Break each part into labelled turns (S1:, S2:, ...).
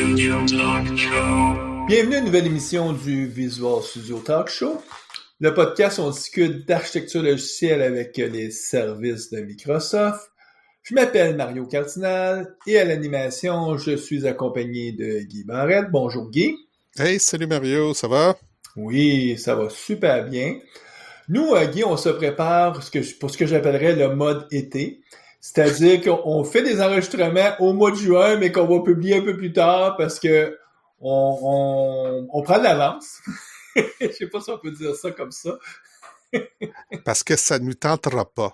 S1: Studio Talk Show.
S2: Bienvenue à une nouvelle émission du Visual Studio Talk Show. Le podcast, on discute d'architecture logicielle avec les services de Microsoft. Je m'appelle Mario Cardinal et à l'animation, je suis accompagné de Guy Barrette. Bonjour Guy.
S3: Hey, salut Mario, ça va?
S2: Oui, ça va super bien. Nous, Guy, on se prépare pour ce que j'appellerais le mode été. C'est-à-dire qu'on fait des enregistrements au mois de juin, mais qu'on va publier un peu plus tard parce que on prend de l'avance. Je sais pas si on peut dire ça comme ça.
S3: Parce que ça ne nous tentera pas.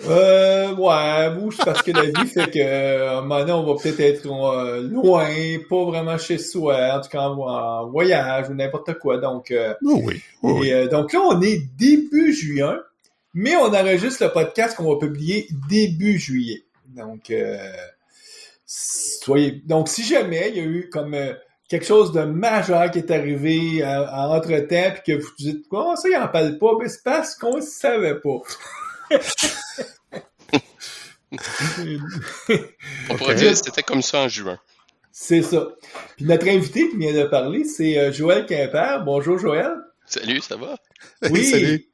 S2: Ouais, c'est parce que la vie fait que un moment donné, on va peut-être être loin, pas vraiment chez soi, en tout cas en voyage ou n'importe quoi. Donc,
S3: Oui.
S2: donc là, on est début juin, mais on enregistre le podcast qu'on va publier début juillet. Donc, donc si jamais il y a eu comme quelque chose de majeur qui est arrivé entre-temps, puis que vous dites, comment ça, il en parle pas? Ben, c'est parce qu'on ne savait pas.
S4: On pourrait dire que c'était comme ça en juin.
S2: C'est ça. Puis notre invité qui vient de parler, c'est Joël Quimper. Bonjour Joël.
S4: Salut, ça va?
S2: Oui.
S3: Salut.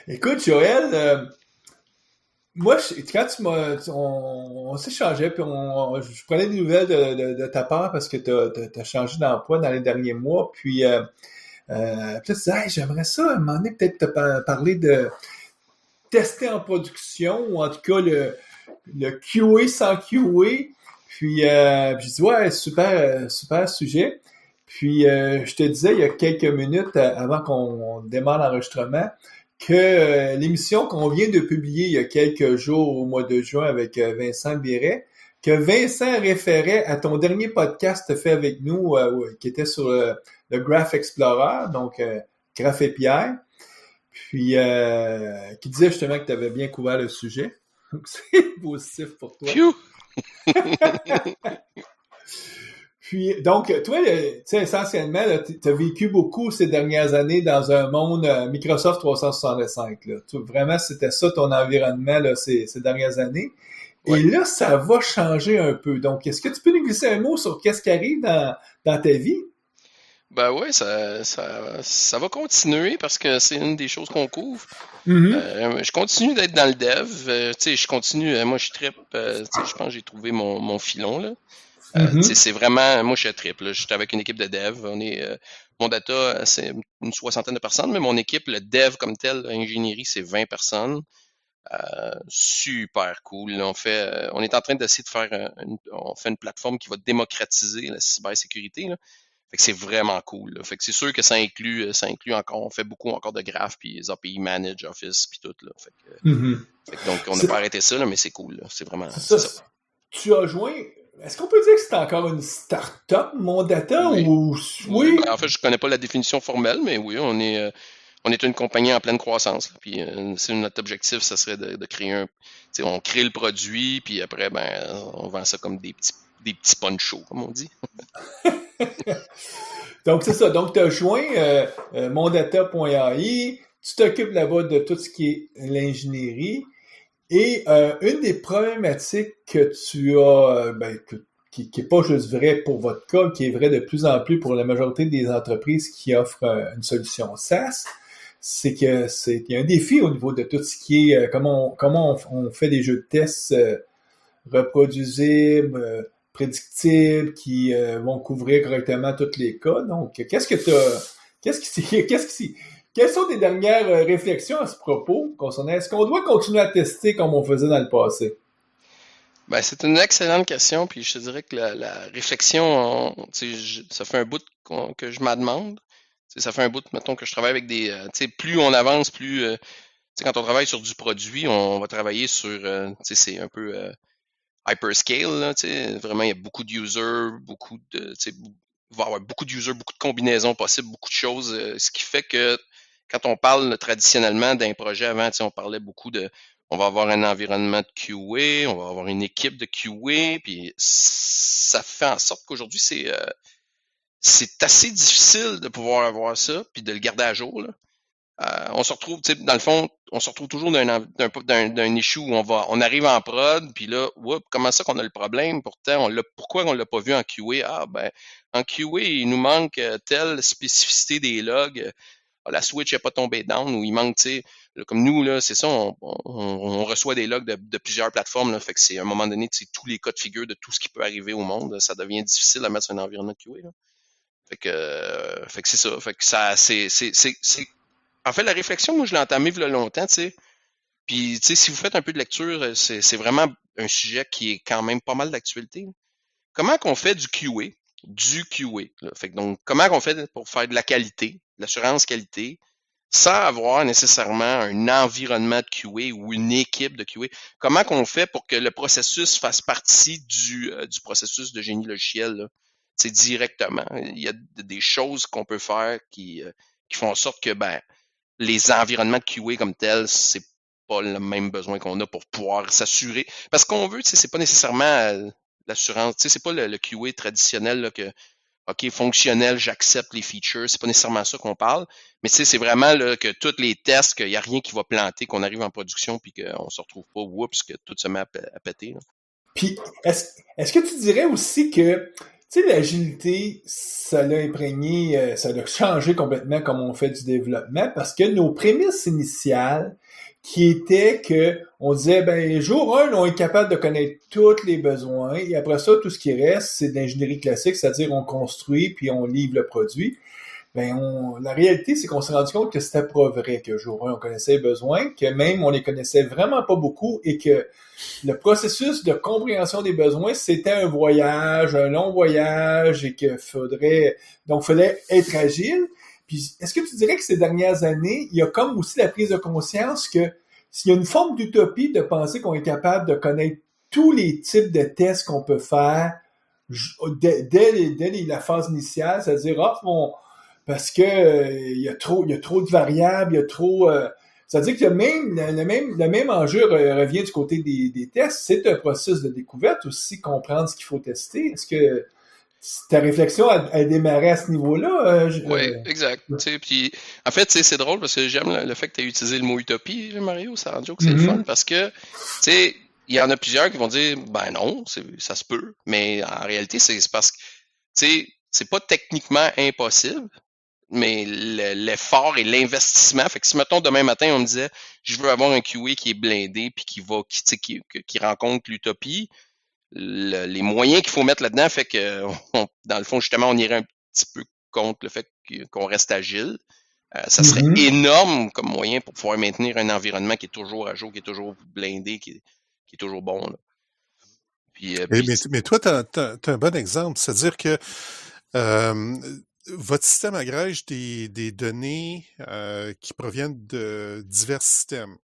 S2: Écoute Joël, moi quand on s'échangeait puis je prenais des nouvelles de ta part parce que t'as changé d'emploi dans les derniers mois. Puis là tu disais, hey, j'aimerais ça à un moment donné peut-être te parler de tester en production, ou en tout cas le QA sans QA. Puis je dis, ouais, super sujet. Puis je te disais il y a quelques minutes avant qu'on démarre l'enregistrement que l'émission qu'on vient de publier il y a quelques jours au mois de juin avec Vincent Biret, que Vincent référait à ton dernier podcast fait avec nous qui était sur le Graph Explorer, donc Graph API. Puis, qui disait justement que tu avais bien couvert le sujet. Donc, c'est positif pour toi. Puis, donc, toi, tu sais, essentiellement, tu as vécu beaucoup ces dernières années dans un monde Microsoft 365. Là. Vraiment, c'était ça ton environnement là, ces dernières années. Ouais. Et là, ça va changer un peu. Donc, est-ce que tu peux nous glisser un mot sur qu'est-ce qui arrive dans ta vie?
S4: Ben oui, ça va continuer parce que c'est une des choses qu'on couvre.
S2: Mm-hmm.
S4: Je continue d'être dans le dev. Tu sais, je continue. Moi, je trippe. Je pense que j'ai trouvé mon filon là. C'est vraiment, moi je trippe. Je suis avec une équipe de dev. Mon data, c'est une soixantaine de personnes, mais mon équipe, le dev comme tel, l'ingénierie, c'est 20 personnes. Super cool. Là, on est en train d'essayer de faire on fait une plateforme qui va démocratiser la cybersécurité. Là. Fait que c'est vraiment cool. Là. Fait que c'est sûr que ça inclut encore, on fait beaucoup encore de graphes, puis les API Manage, Office, puis tout. Là. Fait que donc, on n'a pas arrêté ça, là, mais c'est cool. Là. C'est vraiment
S2: c'est ça. Tu as joint. Est-ce qu'on peut dire que c'est encore une start-up, mon data,
S4: oui.
S2: ou
S4: oui? Ben, en fait, je connais pas la définition formelle, mais oui, on est une compagnie en pleine croissance. Là. Puis notre objectif, ça serait de créer on crée le produit, puis après, ben, on vend ça comme des petits ponchos, comme on dit.
S2: Donc, c'est ça. Donc, tu as joint mondata.ai, tu t'occupes là-bas de tout ce qui est l'ingénierie. Et une des problématiques que tu as, qui n'est pas juste vrai pour votre cas, qui est vrai de plus en plus pour la majorité des entreprises qui offrent une solution SaaS, c'est qu'il y a un défi au niveau de tout ce qui est comment on fait des jeux de tests reproduisibles, prédictibles, qui vont couvrir correctement tous les cas. Donc, quelles sont tes dernières réflexions à ce propos concernant est-ce qu'on doit continuer à tester comme on faisait dans le passé?
S4: Ben, c'est une excellente question, puis je te dirais que la réflexion, ça fait un bout que je m'en demande. Ça fait un bout, mettons, que je travaille avec des... plus on avance, plus... quand on travaille sur du produit, on va travailler sur... c'est un peu hyperscale, là, vraiment, il y a beaucoup de users, il va y avoir beaucoup de users, beaucoup de combinaisons possibles, beaucoup de choses, ce qui fait que quand on parle traditionnellement d'un projet avant, on parlait beaucoup on va avoir un environnement de QA, on va avoir une équipe de QA, puis ça fait en sorte qu'aujourd'hui, c'est assez difficile de pouvoir avoir ça, puis de le garder à jour. Là. on se retrouve, tu sais, dans le fond, on se retrouve toujours d'un issue où on arrive en prod, puis là, comment ça qu'on a le problème? Pourtant, pourquoi on l'a pas vu en QA? Ah, ben, en QA, il nous manque telle spécificité des logs. La switch n'est pas tombée down, ou il manque, tu sais, comme nous, là, c'est ça, on reçoit des logs de plusieurs plateformes, là, fait que c'est à un moment donné, tu sais, tous les cas de figure de tout ce qui peut arriver au monde, ça devient difficile à mettre sur un environnement de QA, là. Fait que c'est ça. Fait que ça, en fait, la réflexion, moi, je l'ai entamée il y a longtemps, tu sais. Puis, tu sais, si vous faites un peu de lecture, c'est vraiment un sujet qui est quand même pas mal d'actualité. Comment qu'on fait du QA? Du QA. Là. Fait que donc, comment qu'on fait pour faire de la qualité, de l'assurance qualité, sans avoir nécessairement un environnement de QA ou une équipe de QA? Comment qu'on fait pour que le processus fasse partie du processus de génie logiciel, là? C'est directement. Il y a des choses qu'on peut faire qui font en sorte que ben les environnements de QA comme tels, c'est pas le même besoin qu'on a pour pouvoir s'assurer. Parce qu'on veut, c'est pas nécessairement l'assurance, c'est pas le QA traditionnel là, que OK, fonctionnel, j'accepte les features, c'est pas nécessairement ça qu'on parle, mais c'est vraiment là, que tous les tests, qu'il n'y a rien qui va planter, qu'on arrive en production puis qu'on se retrouve pas, oups, que tout se met à péter. Là.
S2: Puis, est-ce que tu dirais aussi que, tu sais, l'agilité, ça l'a imprégné, ça l'a changé complètement comme on fait du développement, parce que nos prémices initiales, qui étaient que on disait, ben, jour 1, on est capable de connaître tous les besoins, et après ça, tout ce qui reste, c'est de l'ingénierie classique, c'est-à-dire on construit, puis on livre le produit. Ben, la réalité, c'est qu'on s'est rendu compte que c'était pas vrai, que jour 1, on connaissait les besoins, que même on les connaissait vraiment pas beaucoup, et que le processus de compréhension des besoins, c'était un voyage, un long voyage, et que fallait être agile. Puis, est-ce que tu dirais que ces dernières années, il y a comme aussi la prise de conscience que s'il y a une forme d'utopie de penser qu'on est capable de connaître tous les types de tests qu'on peut faire dès la phase initiale, c'est-à-dire, parce que il y a trop de variables, il y a trop c'est-à-dire que le même enjeu revient du côté des tests. C'est un processus de découverte aussi, comprendre ce qu'il faut tester. Est-ce que ta réflexion a démarré à ce niveau-là?
S4: Oui, exact. Puis, en fait, c'est drôle parce que j'aime le fait que tu aies utilisé le mot utopie, Mario, ça rend joke, c'est le fun parce que, tu sais, il y en a plusieurs qui vont dire, ben non, ça se peut, mais en réalité, c'est parce que, tu sais, c'est pas techniquement impossible, mais l'effort et l'investissement. Fait que si, mettons, demain matin, on me disait, je veux avoir un QA qui est blindé puis qui rencontre l'utopie, les moyens qu'il faut mettre là-dedans fait que, dans le fond, justement, on irait un petit peu contre le fait qu'on reste agile. Ça serait énorme comme moyen pour pouvoir maintenir un environnement qui est toujours à jour, qui est toujours blindé, qui est toujours bon. Là. Puis,
S3: mais toi, tu as un bon exemple. C'est-à-dire que votre système agrège des données qui proviennent de divers systèmes.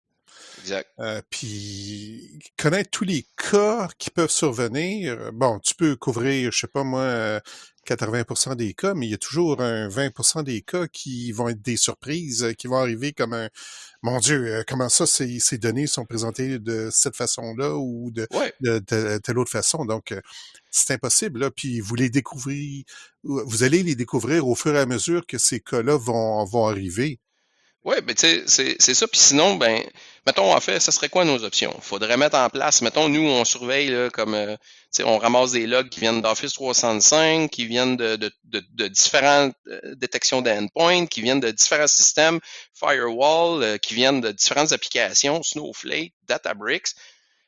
S4: Exact.
S3: Puis connaître tous les cas qui peuvent survenir. Bon, tu peux couvrir, je sais pas moi, 80% des cas, mais il y a toujours un 20% des cas qui vont être des surprises, qui vont arriver comme un mon Dieu, comment ça ces données sont présentées de cette façon-là ou de telle autre façon. Donc c'est impossible, là. Puis vous allez les découvrir au fur et à mesure que ces cas-là vont arriver.
S4: Oui, ben tu sais, c'est ça. Puis sinon, ben, mettons, en fait, ça serait quoi nos options? Il faudrait mettre en place, mettons, nous, on surveille là, comme tu sais, on ramasse des logs qui viennent d'Office 365, qui viennent de différentes détections d'endpoint, qui viennent de différents systèmes, firewall, qui viennent de différentes applications, Snowflake, Databricks.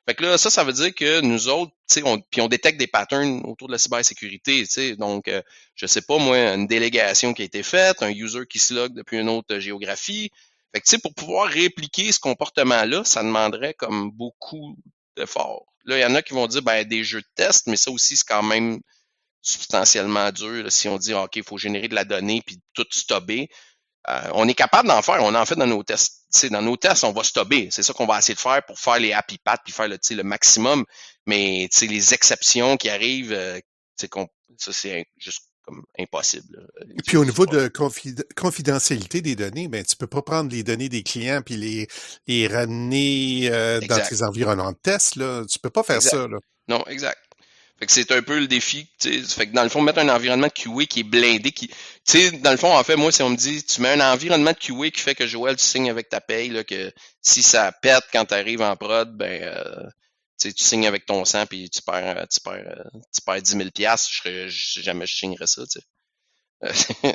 S4: Fait que là, ça veut dire que nous autres, tu sais, puis on détecte des patterns autour de la cybersécurité, tu sais. Donc, je sais pas, moi, une délégation qui a été faite, un user qui se log depuis une autre géographie. Fait que, tu sais, pour pouvoir répliquer ce comportement-là, ça demanderait comme beaucoup d'efforts. Là, il y en a qui vont dire, ben, des jeux de test, mais ça aussi, c'est quand même substantiellement dur. Là, si on dit, OK, il faut générer de la donnée puis tout stopper. On est capable d'en faire, on en fait dans nos tests. T'sais, dans nos tests, on va stopper. C'est ça qu'on va essayer de faire pour faire les happy paths puis faire le maximum. Mais les exceptions qui arrivent, ça c'est juste comme impossible.
S3: Et puis au niveau de confidentialité des données, ben tu peux pas prendre les données des clients puis les ramener dans tes environnements de test. Là. Tu peux pas faire ça. Là.
S4: Non, exact. Fait que c'est un peu le défi. Fait que dans le fond, mettre un environnement QA qui est blindé, tu sais, dans le fond, en fait, moi, si on me dit, tu mets un environnement de QA qui fait que Joël, tu signes avec ta paye, là, que si ça pète quand tu arrives en prod, tu sais, tu signes avec ton sang puis tu perds 10 000 jamais je signerais ça, tu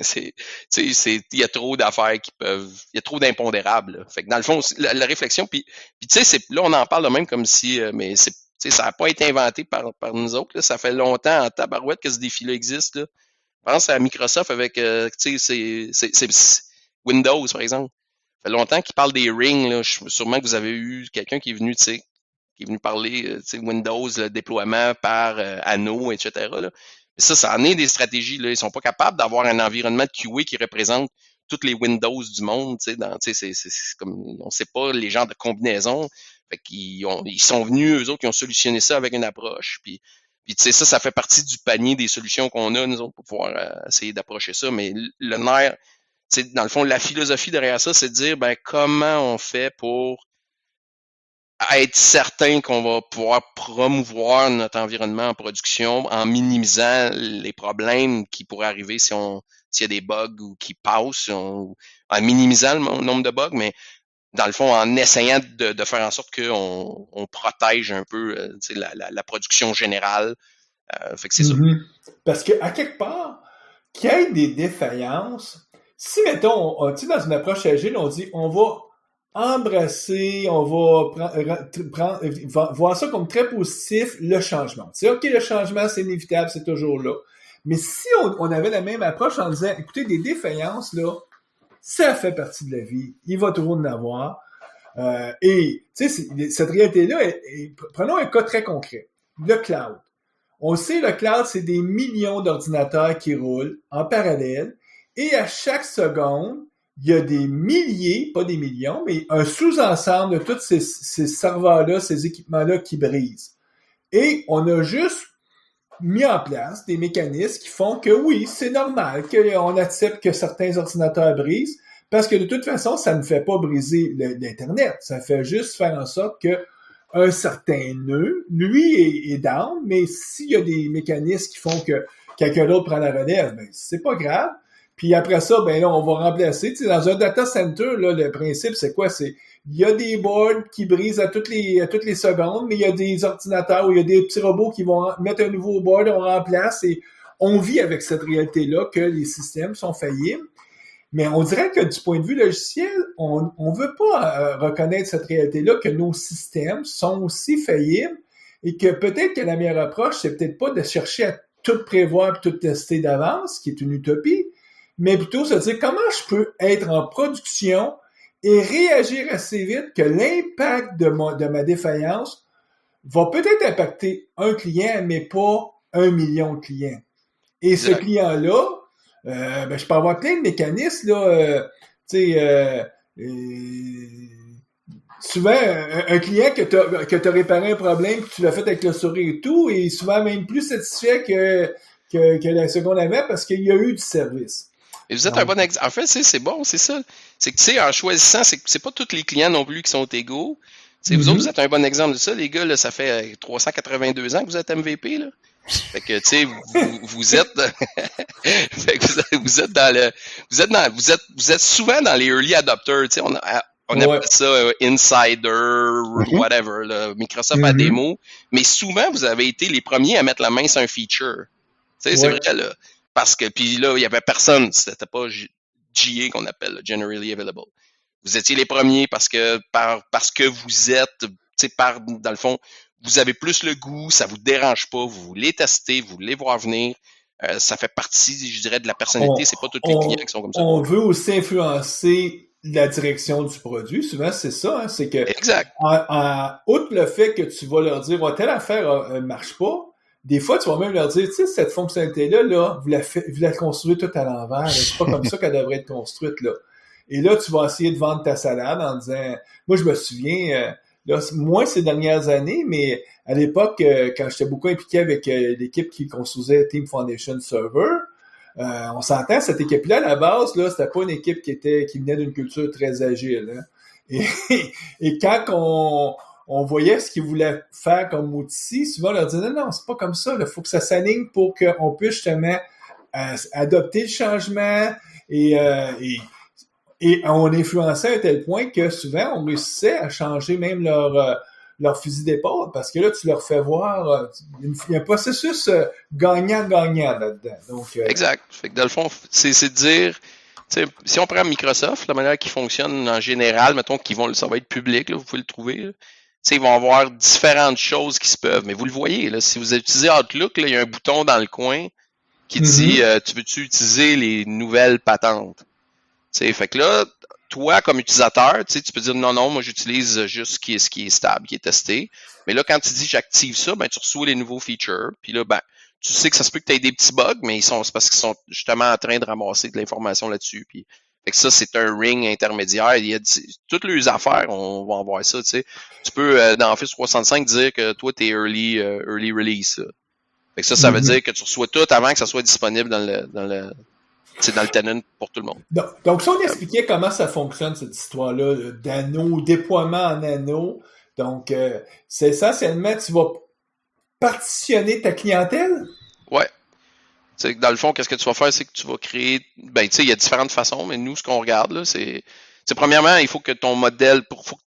S4: sais. Il y a trop d'affaires il y a trop d'impondérables, là. Fait que dans le fond, la réflexion, puis tu sais, là, on en parle de même comme si, mais tu sais, ça n'a pas été inventé par nous autres, là. Ça fait longtemps en tabarouette que ce défi-là existe, là. Je pense à Microsoft avec, tu sais, c'est Windows, par exemple. Ça fait longtemps qu'ils parlent des rings, là. Sûrement que vous avez eu quelqu'un qui est venu, tu sais, qui est venu parler, tu sais, Windows, le déploiement par anneau, etc., là. Mais ça en est des stratégies, là. Ils sont pas capables d'avoir un environnement de QA qui représente toutes les Windows du monde, tu sais, c'est comme, on sait pas les genres de combinaisons. Fait qu'ils ils sont venus, eux autres, qui ont solutionné ça avec une approche. Puis tu sais, ça fait partie du panier des solutions qu'on a, nous autres, pour pouvoir essayer d'approcher ça. Mais le nerf, tu sais, dans le fond, la philosophie derrière ça, c'est de dire, comment on fait pour être certain qu'on va pouvoir promouvoir notre environnement en production en minimisant les problèmes qui pourraient arriver s'il y a des bugs ou qui passent, en minimisant le nombre de bugs, mais dans le fond, en essayant de faire en sorte qu'on protège un peu la production générale. Fait que c'est ça.
S2: Parce qu'à quelque part, qu'il y ait des défaillances, si, mettons, tu sais, dans une approche agile, on dit on va embrasser, on va voir ça comme très positif, le changement. C'est OK, le changement, c'est inévitable, c'est toujours là. Mais si on avait la même approche en disant, écoutez, des défaillances, là, ça fait partie de la vie, il va toujours en avoir. Et, tu sais, cette réalité-là, prenons un cas très concret. Le cloud. On sait, le cloud, c'est des millions d'ordinateurs qui roulent en parallèle. Et à chaque seconde, il y a des milliers, pas des millions, mais un sous-ensemble de tous ces serveurs-là, ces équipements-là qui brisent. Et on a juste mis en place des mécanismes qui font que oui, c'est normal qu'on accepte que certains ordinateurs brisent, parce que de toute façon, ça ne fait pas briser l'Internet. Ça fait juste faire en sorte que un certain nœud, lui, est down, mais s'il y a des mécanismes qui font que quelqu'un d'autre prend la relève, c'est pas grave. Puis après ça, là, on va remplacer. Tu sais, dans un data center, là, le principe, c'est quoi? Il y a des boards qui brisent à toutes les secondes, mais il y a des ordinateurs où il y a des petits robots qui vont mettre un nouveau board, on remplace et on vit avec cette réalité-là que les systèmes sont faillibles. Mais on dirait que du point de vue logiciel, on veut pas reconnaître cette réalité-là, que nos systèmes sont aussi faillibles et que peut-être que la meilleure approche, c'est peut-être pas de chercher à tout prévoir et tout tester d'avance, ce qui est une utopie, mais plutôt se dire comment je peux être en production et réagir assez vite que l'impact de ma défaillance va peut-être impacter un client, mais pas 1 million de clients. Et ce client-là, je peux avoir plein de mécanismes, là, souvent, un client que t'as réparé un problème, que tu l'as fait avec le sourire et tout, est souvent même plus satisfait que la seconde avant parce qu'il y a eu du service.
S4: Et vous êtes un bon exemple. En fait, c'est bon, c'est ça. C'est que, tu sais, en choisissant, c'est pas tous les clients non plus qui sont égaux. Vous autres, vous êtes un bon exemple de ça. Les gars, là, ça fait 382 ans que vous êtes MVP, là. Fait que, tu sais, vous êtes, fait que vous êtes souvent dans les early adopters, tu sais, on appelle ça insider, whatever, là, Microsoft à démo. Mais souvent, vous avez été les premiers à mettre la main sur un feature. Tu sais, c'est vrai, là. Parce que, puis là, il y avait personne. C'était pas GA qu'on appelle, Generally Available. Vous étiez les premiers parce que vous êtes, tu sais, dans le fond, vous avez plus le goût, ça vous dérange pas, vous voulez tester, vous voulez voir venir. Ça fait partie, je dirais, de la personnalité. C'est pas tous les clients qui sont comme ça.
S2: On veut aussi influencer la direction du produit. Souvent, c'est ça. Hein, c'est que,
S4: exact.
S2: Outre le fait que tu vas leur dire, telle affaire marche pas, des fois, tu vas même leur dire, tu sais, cette fonctionnalité-là, vous la construisez tout à l'envers. C'est pas comme ça qu'elle devrait être construite, là. Et là, tu vas essayer de vendre ta salade en disant, moi, je me souviens, là, moins ces dernières années, mais à l'époque, quand j'étais beaucoup impliqué avec l'équipe qui construisait Team Foundation Server, on s'entend, cette équipe-là, à la base, là, c'était pas une équipe qui venait d'une culture très agile, hein. Et quand on voyait ce qu'ils voulaient faire comme outil, souvent on leur disait non, c'est pas comme ça, il faut que ça s'aligne pour qu'on puisse justement adopter le changement et on influençait à tel point que souvent, on réussissait à changer même leur fusil d'épaule parce que là, tu leur fais voir, il y a un processus gagnant-gagnant là-dedans. Donc,
S4: Exact. Fait que dans le fond, c'est de dire, si on prend Microsoft, la manière qu'ils fonctionnent en général, mettons ça va être public, là, vous pouvez le trouver. Là. Ils vont avoir différentes choses qui se peuvent. Mais vous le voyez, là, si vous utilisez Outlook, là, il y a un bouton dans le coin qui dit tu veux-tu utiliser les nouvelles patentes? Fait que là, toi, comme utilisateur, tu peux dire non, moi j'utilise juste ce qui est stable, qui est testé. Mais là, quand tu dis j'active ça, ben tu reçois les nouveaux features. Puis là, ben, tu sais que ça se peut que tu aies des petits bugs, mais c'est parce qu'ils sont justement en train de ramasser de l'information là-dessus. Puis fait que ça, c'est un ring intermédiaire. Il y a toutes les affaires, on va en voir ça. Tu peux, dans Office 365, dire que toi, tu es early release. Là. Fait que ça veut dire que tu reçois tout avant que ça soit disponible dans le tenant pour tout le monde.
S2: Donc si on expliquait comment ça fonctionne, cette histoire-là, d'anneaux, déploiement en anneaux, donc c'est essentiellement, tu vas partitionner ta clientèle?
S4: Ouais. Dans le fond, qu'est-ce que tu vas faire, c'est que tu vas créer, il y a différentes façons, mais nous, ce qu'on regarde, là, c'est premièrement, il faut que ton modèle, faut que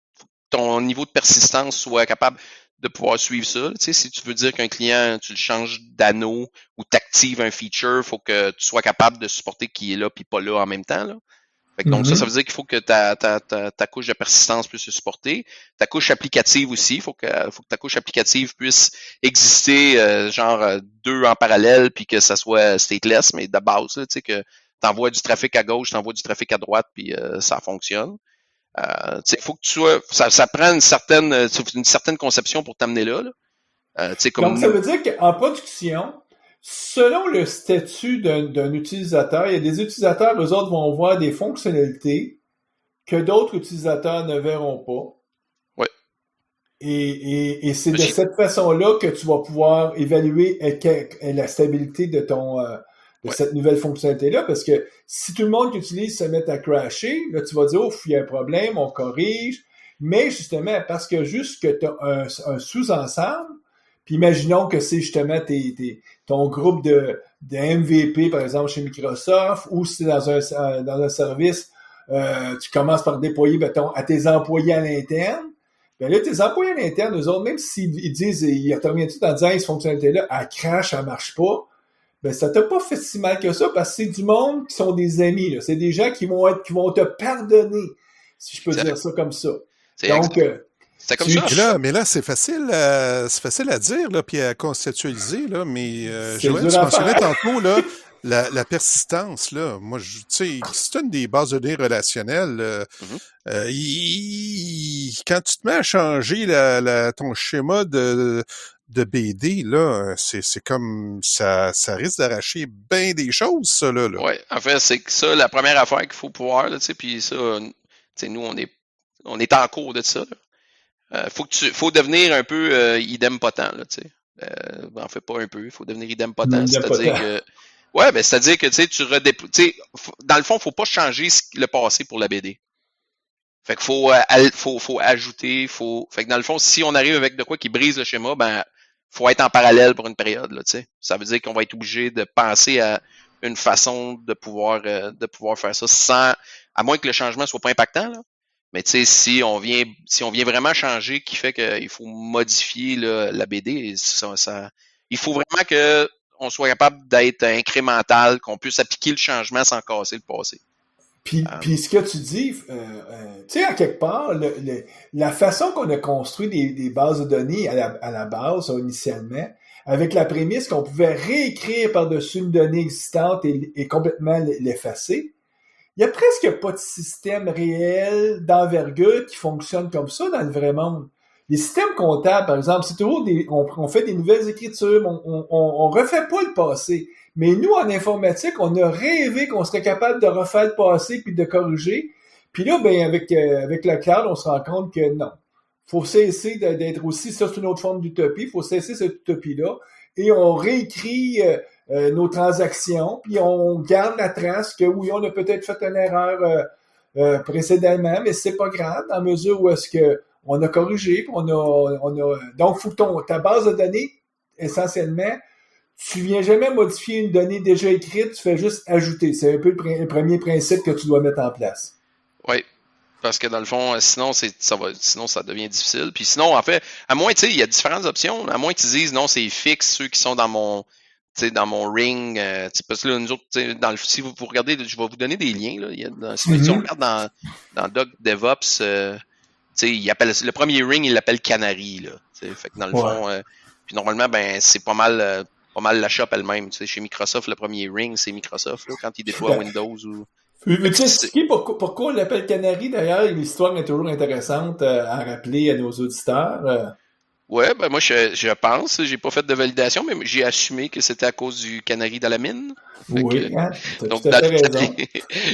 S4: ton niveau de persistance soit capable de pouvoir suivre ça. Si tu veux dire qu'un client, tu le changes d'anneau ou t'actives un feature, il faut que tu sois capable de supporter qui est là puis pas là en même temps. Là. Fait que donc ça veut dire qu'il faut que ta couche de persistance puisse se supporter. Ta couche applicative aussi, il faut que ta couche applicative puisse exister deux en parallèle puis que ça soit stateless, mais de base, tu sais, que tu envoies du trafic à gauche, tu envoies du trafic à droite, puis ça fonctionne. Faut que tu sois. Ça prend une certaine conception pour t'amener là.
S2: Donc, ça veut dire qu'en production, selon le statut d'un utilisateur, il y a des utilisateurs, eux autres vont voir des fonctionnalités que d'autres utilisateurs ne verront pas.
S4: Oui.
S2: Et c'est de cette façon-là que tu vas pouvoir évaluer la stabilité de cette nouvelle fonctionnalité-là, parce que si tout le monde qui utilise se met à crasher, là, tu vas dire, ouf, il y a un problème, on corrige. Mais justement, parce que juste que tu as un sous-ensemble, puis imaginons que c'est justement ton groupe de MVP, par exemple, chez Microsoft, ou si c'est dans un service, tu commences par déployer, mettons, à tes employés à l'interne. Ben là, tes employés à l'interne, eux autres, même s'ils disent, ils terminent tout en disant, cette fonctionnalité-là, elle crache, elle marche pas, ben ça t'a pas fait si mal que ça, parce que c'est du monde qui sont des amis, là. C'est des gens qui vont te pardonner, si je peux dire ça comme ça. Donc,
S4: c'est comme ça.
S3: Mais là, c'est facile à dire, là, puis à conceptualiser, là, mais Joël, tu mentionnais tantôt, là, la persistance, là. Moi, tu sais, c'est une des bases de données relationnelles. Quand tu te mets à changer ton schéma de BD, là, c'est comme ça risque d'arracher bien des choses, ça, là.
S4: Oui, en fait, c'est que ça, la première affaire qu'il faut pouvoir, là, tu sais, puis ça, tu sais, nous, on est en cours de ça, là. Faut devenir un peu idempotent, là, tu sais. En fait, pas un peu, il faut devenir idempotent. C'est-à-dire que, c'est-à-dire que, tu sais, tu redéploies, tu sais, dans le fond, faut pas changer le passé pour la BD. Fait qu'il faut ajouter, fait que dans le fond, si on arrive avec de quoi qui brise le schéma, ben, faut être en parallèle pour une période, là, tu sais. Ça veut dire qu'on va être obligé de penser à une façon de pouvoir faire ça à moins que le changement soit pas impactant, là. Mais tu sais, si on vient vraiment changer, qui fait qu'il faut modifier la BD, il faut vraiment que on soit capable d'être incrémental, qu'on puisse appliquer le changement sans casser le passé.
S2: Puis ce que tu dis, tu sais, à quelque part, la façon qu'on a construit des bases de données à la base, initialement, avec la prémisse qu'on pouvait réécrire par-dessus une donnée existante et complètement l'effacer, il n'y a presque pas de système réel d'envergure qui fonctionne comme ça dans le vrai monde. Les systèmes comptables, par exemple, c'est toujours on fait des nouvelles écritures, on refait pas le passé. Mais nous, en informatique, on a rêvé qu'on serait capable de refaire le passé puis de corriger. Puis là, ben avec le cloud, on se rend compte que non. Faut cesser d'être aussi, ça c'est une autre forme d'utopie, faut cesser cette utopie-là. Et on réécrit nos transactions, puis on garde la trace que oui, on a peut-être fait une erreur précédemment, mais c'est pas grave, dans la mesure où est-ce que on a corrigé, puis on a donc faut que ta base de données, essentiellement, tu viens jamais modifier une donnée déjà écrite, tu fais juste ajouter. C'est un peu le premier principe que tu dois mettre en place.
S4: Oui. Parce que dans le fond, sinon ça devient difficile. Puis sinon, en fait, à moins, tu sais, il y a différentes options. À moins que tu dises non, c'est fixe ceux qui sont dans mon ring. Parce que là, nous autres, si vous regardez, je vais vous donner des liens. Là. Si on regarde dans Doc DevOps, le premier ring, il l'appelle Canary. Là, fait que dans le fond, puis normalement, ben c'est pas mal la shop elle-même. Chez Microsoft, le premier ring, c'est Microsoft là, quand ils déploient Windows ou.
S2: Veux-tu expliquer pourquoi on l'appelle Canary? D'ailleurs, l'histoire est toujours intéressante à rappeler à nos auditeurs.
S4: Ouais, ben moi je pense, j'ai pas fait de validation, mais j'ai assumé que c'était à cause du canari dans la mine.
S2: Oui,
S4: donc dans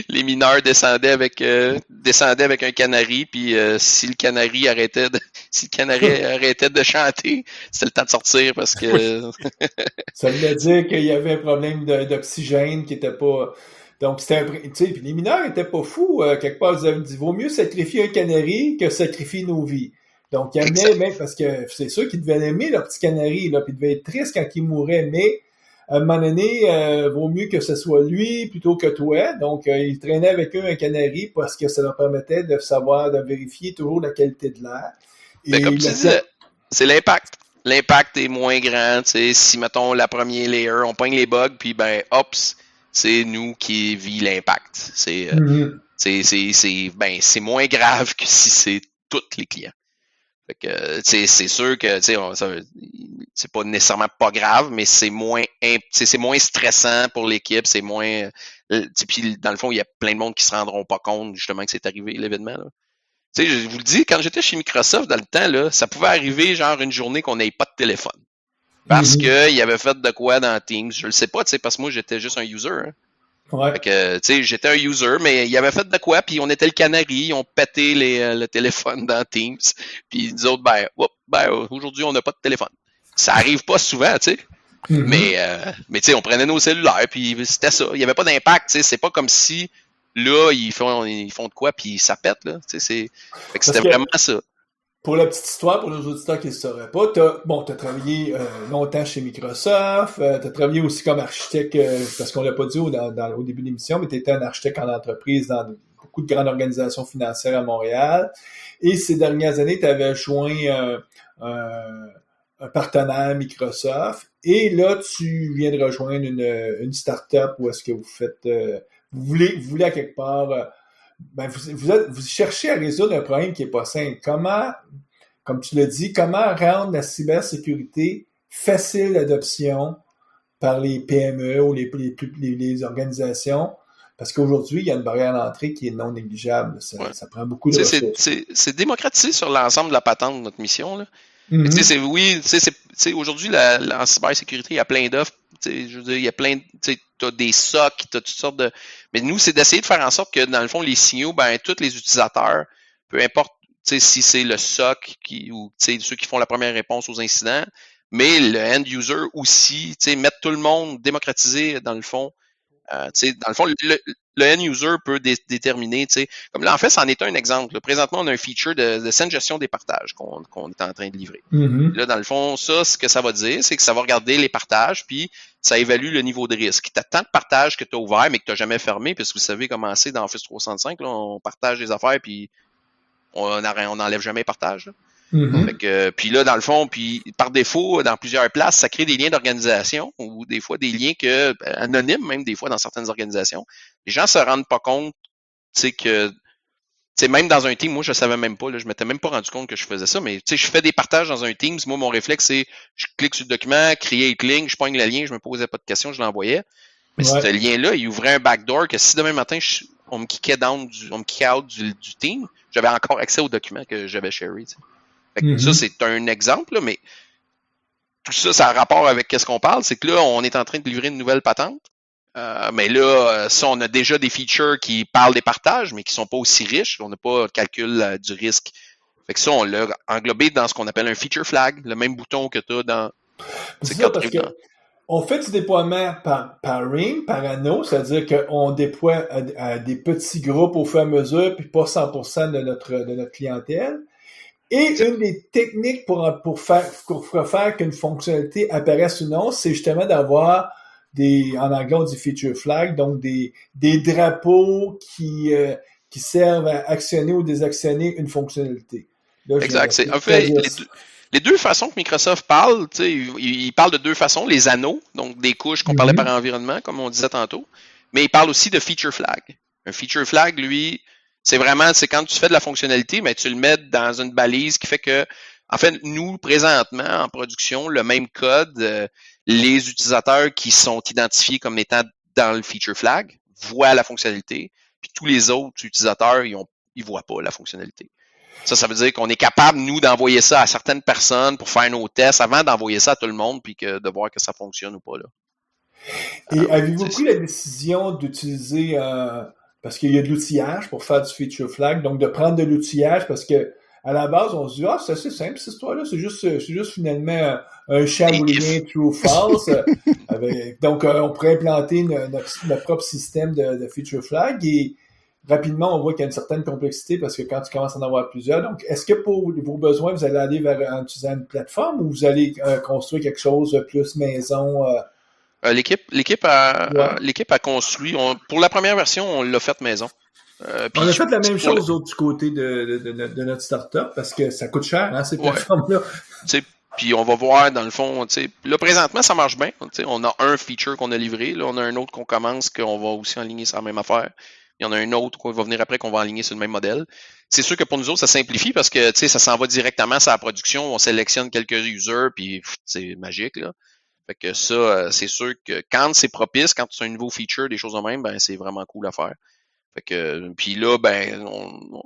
S4: les mineurs descendaient avec un canari, puis si le canari arrêtait de chanter, c'était le temps de sortir parce que
S2: ça voulait dire qu'il y avait un problème d'oxygène qui était pas. Donc, c'était puis les mineurs étaient pas fous. Quelque part, ils avaient dit, vaut mieux sacrifier un canari que sacrifier nos vies. Donc, il aimaient, même parce que c'est sûr qu'ils devaient aimer leur petit canari, là, puis ils devaient être tristes quand il mourait, mais à un moment donné, vaut mieux que ce soit lui plutôt que toi. Donc, ils traînaient avec eux un canari parce que ça leur permettait de savoir, de vérifier toujours la qualité de l'air.
S4: Mais comme tu disais, c'est l'impact. L'impact est moins grand, tu sais, si, mettons, la première layer, on pogne les bugs, puis ben, hops, c'est nous qui vit l'impact. C'est moins grave que si c'est tous les clients. Fait que, c'est sûr que, c'est pas nécessairement pas grave, mais c'est moins stressant pour l'équipe, c'est moins, puis dans le fond, il y a plein de monde qui se rendront pas compte, justement, que c'est arrivé, l'événement, là. Tu sais, je vous le dis, quand j'étais chez Microsoft, dans le temps, là, ça pouvait arriver, genre, une journée qu'on n'ait pas de téléphone. Parce que il avait fait de quoi dans Teams. Je le sais pas, tu sais, parce que moi, j'étais juste un user, hein.
S2: Ouais.
S4: Fait que, tu sais, j'étais un user, mais il avait fait de quoi, puis on était le canari, ils ont pété le téléphone dans Teams, puis nous autres, aujourd'hui, on n'a pas de téléphone. Ça arrive pas souvent, tu sais, mais tu sais, on prenait nos cellulaires, puis c'était ça. Il y avait pas d'impact, tu sais, c'est pas comme si, là, ils font de quoi, puis ça pète, là, tu sais, fait que c'était vraiment ça.
S2: Pour la petite histoire, pour nos auditeurs qui ne le sauraient pas, t'as travaillé longtemps chez Microsoft, t'as travaillé aussi comme architecte, parce qu'on l'a pas dit au début de l'émission, mais t'étais un architecte en entreprise dans beaucoup de grandes organisations financières à Montréal. Et ces dernières années, tu avais joint un partenaire Microsoft. Et là, tu viens de rejoindre une start-up où est-ce que vous faites, vous voulez à quelque part, vous cherchez à résoudre un problème qui est pas simple. Comment, comme tu l'as dit, comment rendre la cybersécurité facile d'adoption par les PME ou les organisations? Parce qu'aujourd'hui, il y a une barrière d'entrée qui est non négligeable. Ça prend beaucoup de ressources.
S4: C'est démocratisé sur l'ensemble de la patente de notre mission, là. Aujourd'hui, en cybersécurité, il y a plein d'offres. Je veux dire, il y a t'as des SOC, t'as toutes sortes de. Mais nous, c'est d'essayer de faire en sorte que, dans le fond, les signaux, tous les utilisateurs, peu importe si c'est le SOC ou ceux qui font la première réponse aux incidents, mais le end user aussi, mettre tout le monde, démocratiser, dans le fond. Dans le fond, le end user peut déterminer, comme là, en fait, c'en est un exemple. Là. Présentement, on a un feature de saine gestion des partages qu'on est en train de livrer. Là, dans le fond, ça, ce que ça va dire, c'est que ça va regarder les partages, puis ça évalue le niveau de risque. Tu as tant de partages que tu as ouvert, mais que tu n'as jamais fermé, parce que vous savez comment c'est dans Office 365, là, on partage des affaires, puis on n'enlève jamais les partages. Là. Fait que, puis là, dans le fond, puis par défaut, dans plusieurs places, ça crée des liens d'organisation ou des fois des liens anonymes, même des fois dans certaines organisations. Les gens se rendent pas compte, que même dans un team, moi je savais même pas, là, je m'étais même pas rendu compte que je faisais ça, mais je fais des partages dans un Teams, moi mon réflexe c'est je clique sur le document, create link, je pogne le lien, je me posais pas de questions, je l'envoyais. Mais ce lien-là, il ouvrait un backdoor que si demain matin on me kickait out du team, j'avais encore accès au document que j'avais sharé. Fait que ça, c'est un exemple, là, mais tout ça, ça a rapport avec ce qu'on parle, c'est que là, on est en train de livrer une nouvelle patente. Mais là, ça, on a déjà des features qui parlent des partages, mais qui sont pas aussi riches. On n'a pas de calcul du risque. Fait que ça, on l'a englobé dans ce qu'on appelle un feature flag, le même bouton que tu as dans...
S2: C'est ça, parce que on fait du déploiement par ring, par anneau, c'est-à-dire qu'on déploie à des petits groupes au fur et à mesure, puis pas 100% de notre clientèle. Et une des techniques pour faire qu'une fonctionnalité apparaisse ou non, c'est justement d'avoir en anglais on dit feature flag, donc des drapeaux qui servent à actionner ou désactionner une fonctionnalité.
S4: Là, exact. En fait, les deux façons que Microsoft parle, il parle de deux façons, les anneaux, donc des couches qu'on parlait par environnement, comme on disait tantôt, mais il parle aussi de feature flag. Un feature flag, lui, c'est quand tu fais de la fonctionnalité, mais tu le mets dans une balise qui fait que, en fait, nous, présentement, en production, le même code, les utilisateurs qui sont identifiés comme étant dans le feature flag voient la fonctionnalité, puis tous les autres utilisateurs, ils voient pas la fonctionnalité. Ça veut dire qu'on est capable, nous, d'envoyer ça à certaines personnes pour faire nos tests avant d'envoyer ça à tout le monde puis de voir que ça fonctionne ou pas. Là.
S2: Et avez-vous pris la décision d'utiliser, parce qu'il y a de l'outillage pour faire du feature flag, donc de prendre de l'outillage parce que à la base, on se dit, c'est assez simple cette histoire-là, c'est juste finalement un champ booléen true false. Donc, on pourrait implanter notre propre système de feature flag et rapidement, on voit qu'il y a une certaine complexité parce que quand tu commences à en avoir plusieurs, donc est-ce que pour vos besoins, vous allez aller en utilisant une plateforme ou vous allez construire quelque chose de plus maison?
S4: L'équipe a construit. Pour la première version, on l'a fait maison.
S2: On a fait la même chose du côté de notre startup parce que ça coûte cher, ces plateformes-là.
S4: Puis on va voir dans le fond, là présentement ça marche bien. On a un feature qu'on a livré, là on a un autre qu'on commence qu'on va aussi aligner sur la même affaire. Il y en a un autre qui va venir après qu'on va aligner sur le même modèle. C'est sûr que pour nous autres, ça simplifie parce que ça s'en va directement sur la production. On sélectionne quelques users, puis c'est magique. Là. Fait que ça, c'est sûr que quand c'est propice, quand c'est un nouveau feature, des choses de même, ben c'est vraiment cool à faire. Fait que puis là,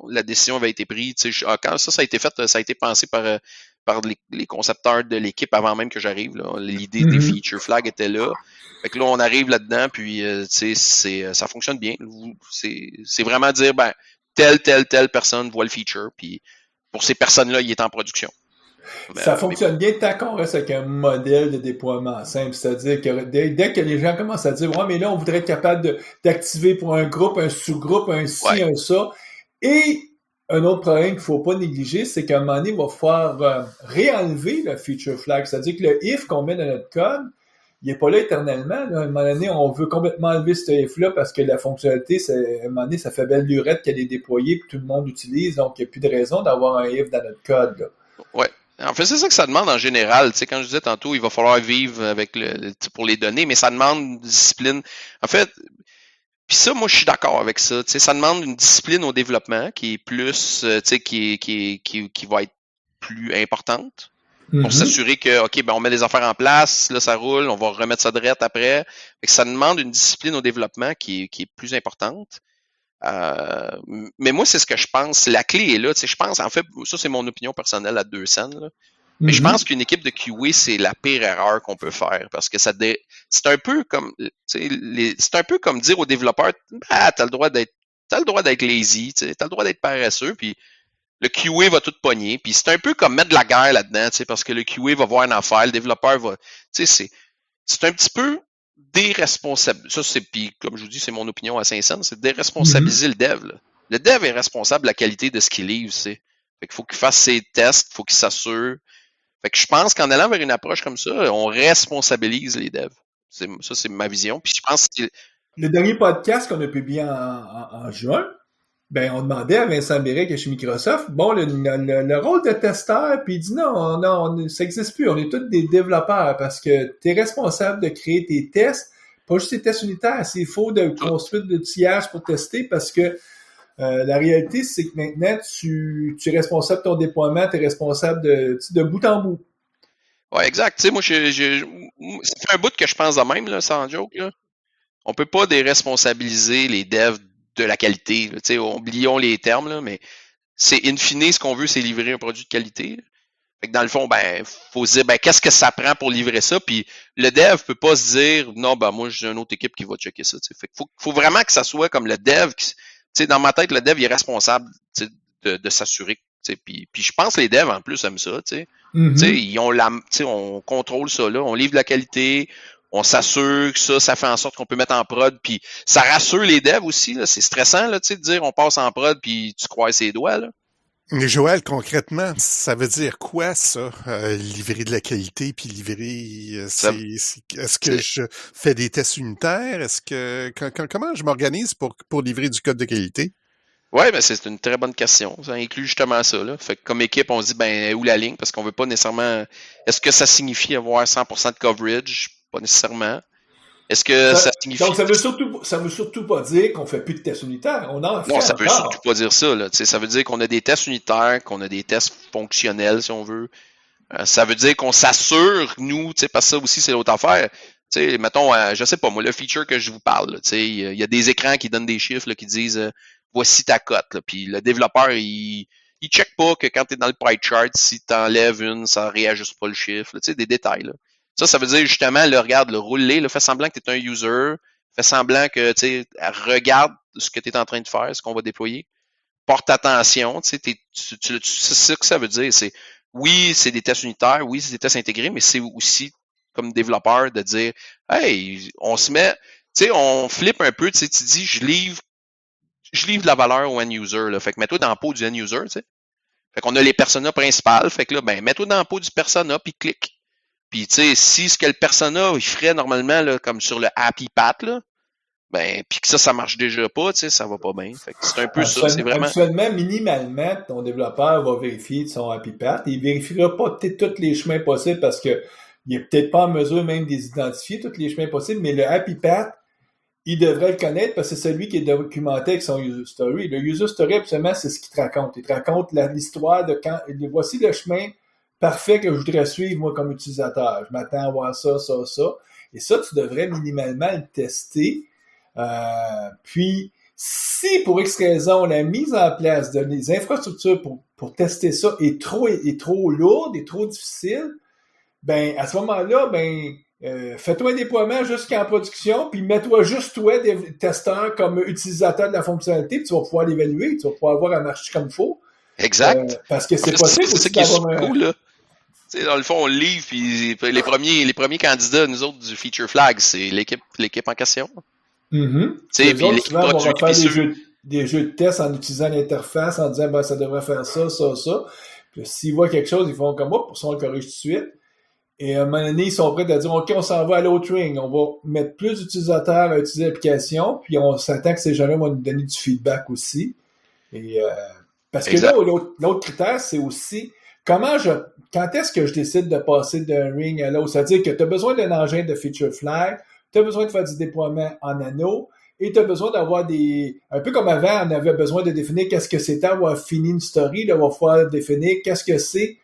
S4: la décision avait été prise. Quand ça a été fait, ça a été pensé par les concepteurs de l'équipe avant même que j'arrive. Là. L'idée des feature flags était là. Fait que là, on arrive là-dedans, puis ça fonctionne bien. C'est vraiment dire telle personne voit le feature, puis pour ces personnes-là, il est en production.
S2: Ça fonctionne bien tant qu'on reste avec un modèle de déploiement simple. C'est-à-dire que dès que les gens commencent à dire mais là, on voudrait être capable d'activer pour un groupe, un sous-groupe, un ci, un ça. Et un autre problème qu'il ne faut pas négliger, c'est qu'à un moment donné, il va falloir réenlever le feature flag. C'est-à-dire que le if qu'on met dans notre code, il n'est pas là éternellement. Là. À un moment donné, on veut complètement enlever ce if-là parce que la fonctionnalité, à un moment donné, ça fait belle lurette qu'elle est déployée et que tout le monde l'utilise. Donc, il n'y a plus de raison d'avoir un if dans notre code. Là.
S4: Ouais. En fait, c'est ça que ça demande en général. Tu sais, quand je disais tantôt, il va falloir vivre avec pour les données, mais ça demande une discipline. En fait, puis ça, moi, je suis d'accord avec ça. Tu sais, ça demande une discipline au développement qui est plus, tu sais, qui va être plus importante pour s'assurer que, OK, on met des affaires en place, là, ça roule, on va remettre ça direct après. Fait que ça demande une discipline au développement qui est plus importante. Mais moi, c'est ce que je pense. La clé est là. Je pense, en fait, ça, c'est mon opinion personnelle à 2 cents. Là. Mais je pense qu'une équipe de QA, c'est la pire erreur qu'on peut faire parce que c'est un peu comme, c'est un peu comme dire aux développeurs, t'as le droit d'être lazy, t'as le droit d'être paresseux, puis le QA va tout pogner. Puis c'est un peu comme mettre de la guerre là-dedans, parce que le QA va voir une affaire, le développeur va, c'est un petit peu déresponsabiliser. Ça, puis comme je vous dis, c'est mon opinion à 5 cents, c'est déresponsabiliser le dev. Là. Le dev est responsable de la qualité de ce qu'il livre, Fait qu'il faut qu'il fasse ses tests, il faut qu'il s'assure. Fait que je pense qu'en allant vers une approche comme ça, on responsabilise les devs. Ça, c'est ma vision. Puis je pense que
S2: le dernier podcast qu'on a publié en juin, on demandait à Vincent Bérec chez Microsoft, le rôle de testeur, puis il dit non, ça n'existe plus, on est tous des développeurs parce que tu es responsable de créer tes tests, pas juste tes tests unitaires, c'est faux de construire de l'outillage pour tester parce que la réalité, c'est que maintenant, tu es responsable de ton déploiement, tu es responsable de bout en bout.
S4: Ouais, exact. Tu sais, moi, ça fait un bout que je pense de même, là, sans joke, là. On peut pas déresponsabiliser les devs de la qualité. Tu sais, oublions les termes, là, mais c'est in fine, ce qu'on veut, c'est livrer un produit de qualité. Fait que dans le fond, faut se dire, qu'est-ce que ça prend pour livrer ça? Puis le dev peut pas se dire, non, moi, j'ai une autre équipe qui va checker ça. Tu sais. Fait que faut vraiment que ça soit comme le dev dans ma tête, le dev il est responsable de s'assurer. Puis je pense que les devs en plus aiment ça. Ils ont on contrôle ça là, on livre de la qualité, on s'assure que ça fait en sorte qu'on peut mettre en prod. Puis ça rassure les devs aussi. Là, c'est stressant là, de dire on passe en prod puis tu croises ses doigts. Là.
S3: Mais Joël, concrètement, ça veut dire quoi, ça? Livrer de la qualité, puis livrer...
S4: Ça,
S3: est-ce que
S4: c'est-
S3: je fais des tests unitaires? Comment je m'organise pour livrer du code de qualité?
S4: ouais, ben c'est une très bonne question. Ça inclut justement ça, là. Fait que comme équipe, on se dit, ben, où la ligne? Parce qu'on veut pas nécessairement. Est-ce que ça signifie avoir 100% de coverage? Pas nécessairement. Est-ce que ça
S2: Donc,
S4: signifie.
S2: ça veut surtout pas dire qu'on fait plus de tests unitaires. On en
S4: Non,
S2: fait
S4: ça veut surtout
S2: encore.
S4: pas dire ça, là. Tu sais, ça veut dire qu'on a des tests unitaires, qu'on a des tests fonctionnels, si on veut. Ça veut dire qu'on s'assure, nous, tu sais, parce que ça aussi, c'est l'autre affaire. Tu sais, mettons, je sais pas, moi, le feature que je vous parle, là, tu sais, il y a des écrans qui donnent des chiffres, là, qui disent voici ta cote, là. Puis le développeur, il check pas que quand tu es dans le pie chart, si tu enlèves une, ça réajuste pas le chiffre, là, tu sais, des détails, là. Ça veut dire justement, là, regarde, le roule-les, là, fais semblant que tu es un user, fais semblant que, tu sais, regarde ce que tu es en train de faire, ce qu'on va déployer, porte attention, tu sais, c'est ça que ça veut dire, c'est oui, c'est des tests unitaires, oui, c'est des tests intégrés, mais c'est aussi comme développeur de dire, hey, on se met, tu sais, on flippe un peu, tu sais, tu dis, je livre de la valeur au end user, là. Fait que mets-toi dans la peau du end user, tu sais. Fait qu'on a les personas principales, fait que là, ben, mets-toi dans la peau du persona, puis clique. Puis, tu sais, si ce que le persona, il ferait normalement, là, comme sur le happy path, là, ben, puis que ça marche déjà pas, tu sais, ça va pas bien. Fait que c'est un peu ça, c'est vraiment.
S2: Habituellement, minimalement, ton développeur va vérifier son happy path. Il vérifiera pas peut-être tous les chemins possibles parce que il est peut-être pas en mesure même d'identifier tous les chemins possibles, mais le happy path, il devrait le connaître parce que c'est celui qui est documenté avec son user story. Le user story, absolument, c'est ce qu'il te raconte. Il te raconte l'histoire de quand, voici le chemin parfait que je voudrais suivre, moi, comme utilisateur. Je m'attends à voir ça, ça, ça. Et ça, tu devrais minimalement le tester. Puis, si pour X raison, la mise en place de les infrastructures pour tester ça est trop lourde et trop difficile, ben, à ce moment-là, ben, fais-toi un déploiement jusqu'en production, puis mets-toi juste toi des testeurs comme utilisateur de la fonctionnalité, puis tu vas pouvoir l'évaluer, tu vas pouvoir voir elle marche comme il faut.
S4: Exact.
S2: Parce que c'est
S4: C'est
S2: possible
S4: ça
S2: aussi
S4: qui est
S2: d'avoir
S4: super cool, là. Tu sais, dans le fond, on le livre, puis les premiers candidats, nous autres, du feature flag, c'est l'équipe en question.
S2: Mm-hmm.
S4: Tu sais,
S2: Les
S4: puis
S2: autres,
S4: l'équipe
S2: souvent, vont
S4: produit,
S2: refaire
S4: puis ceux.
S2: des jeux de test en utilisant l'interface, en disant, ben, ça devrait faire ça, ça, ça. Puis s'ils voient quelque chose, ils font comme, oh, pour ça, on le corrige tout de suite. Et à un moment donné, ils sont prêts à dire, OK, on s'en va à l'autre ring. On va mettre plus d'utilisateurs à utiliser l'application, puis on s'attend que ces gens-là vont nous donner du feedback aussi. Et, parce que là,
S4: Exact.
S2: l'autre critère, c'est aussi quand est-ce que je décide de passer d'un ring à l'autre? C'est-à-dire que tu as besoin d'un engin de feature flag, tu as besoin de faire du déploiement en anneau, et tu as besoin d'avoir un peu comme avant, on avait besoin de définir qu'est-ce que c'était avoir fini une story, là, on va pouvoir définir qu'est-ce que c'est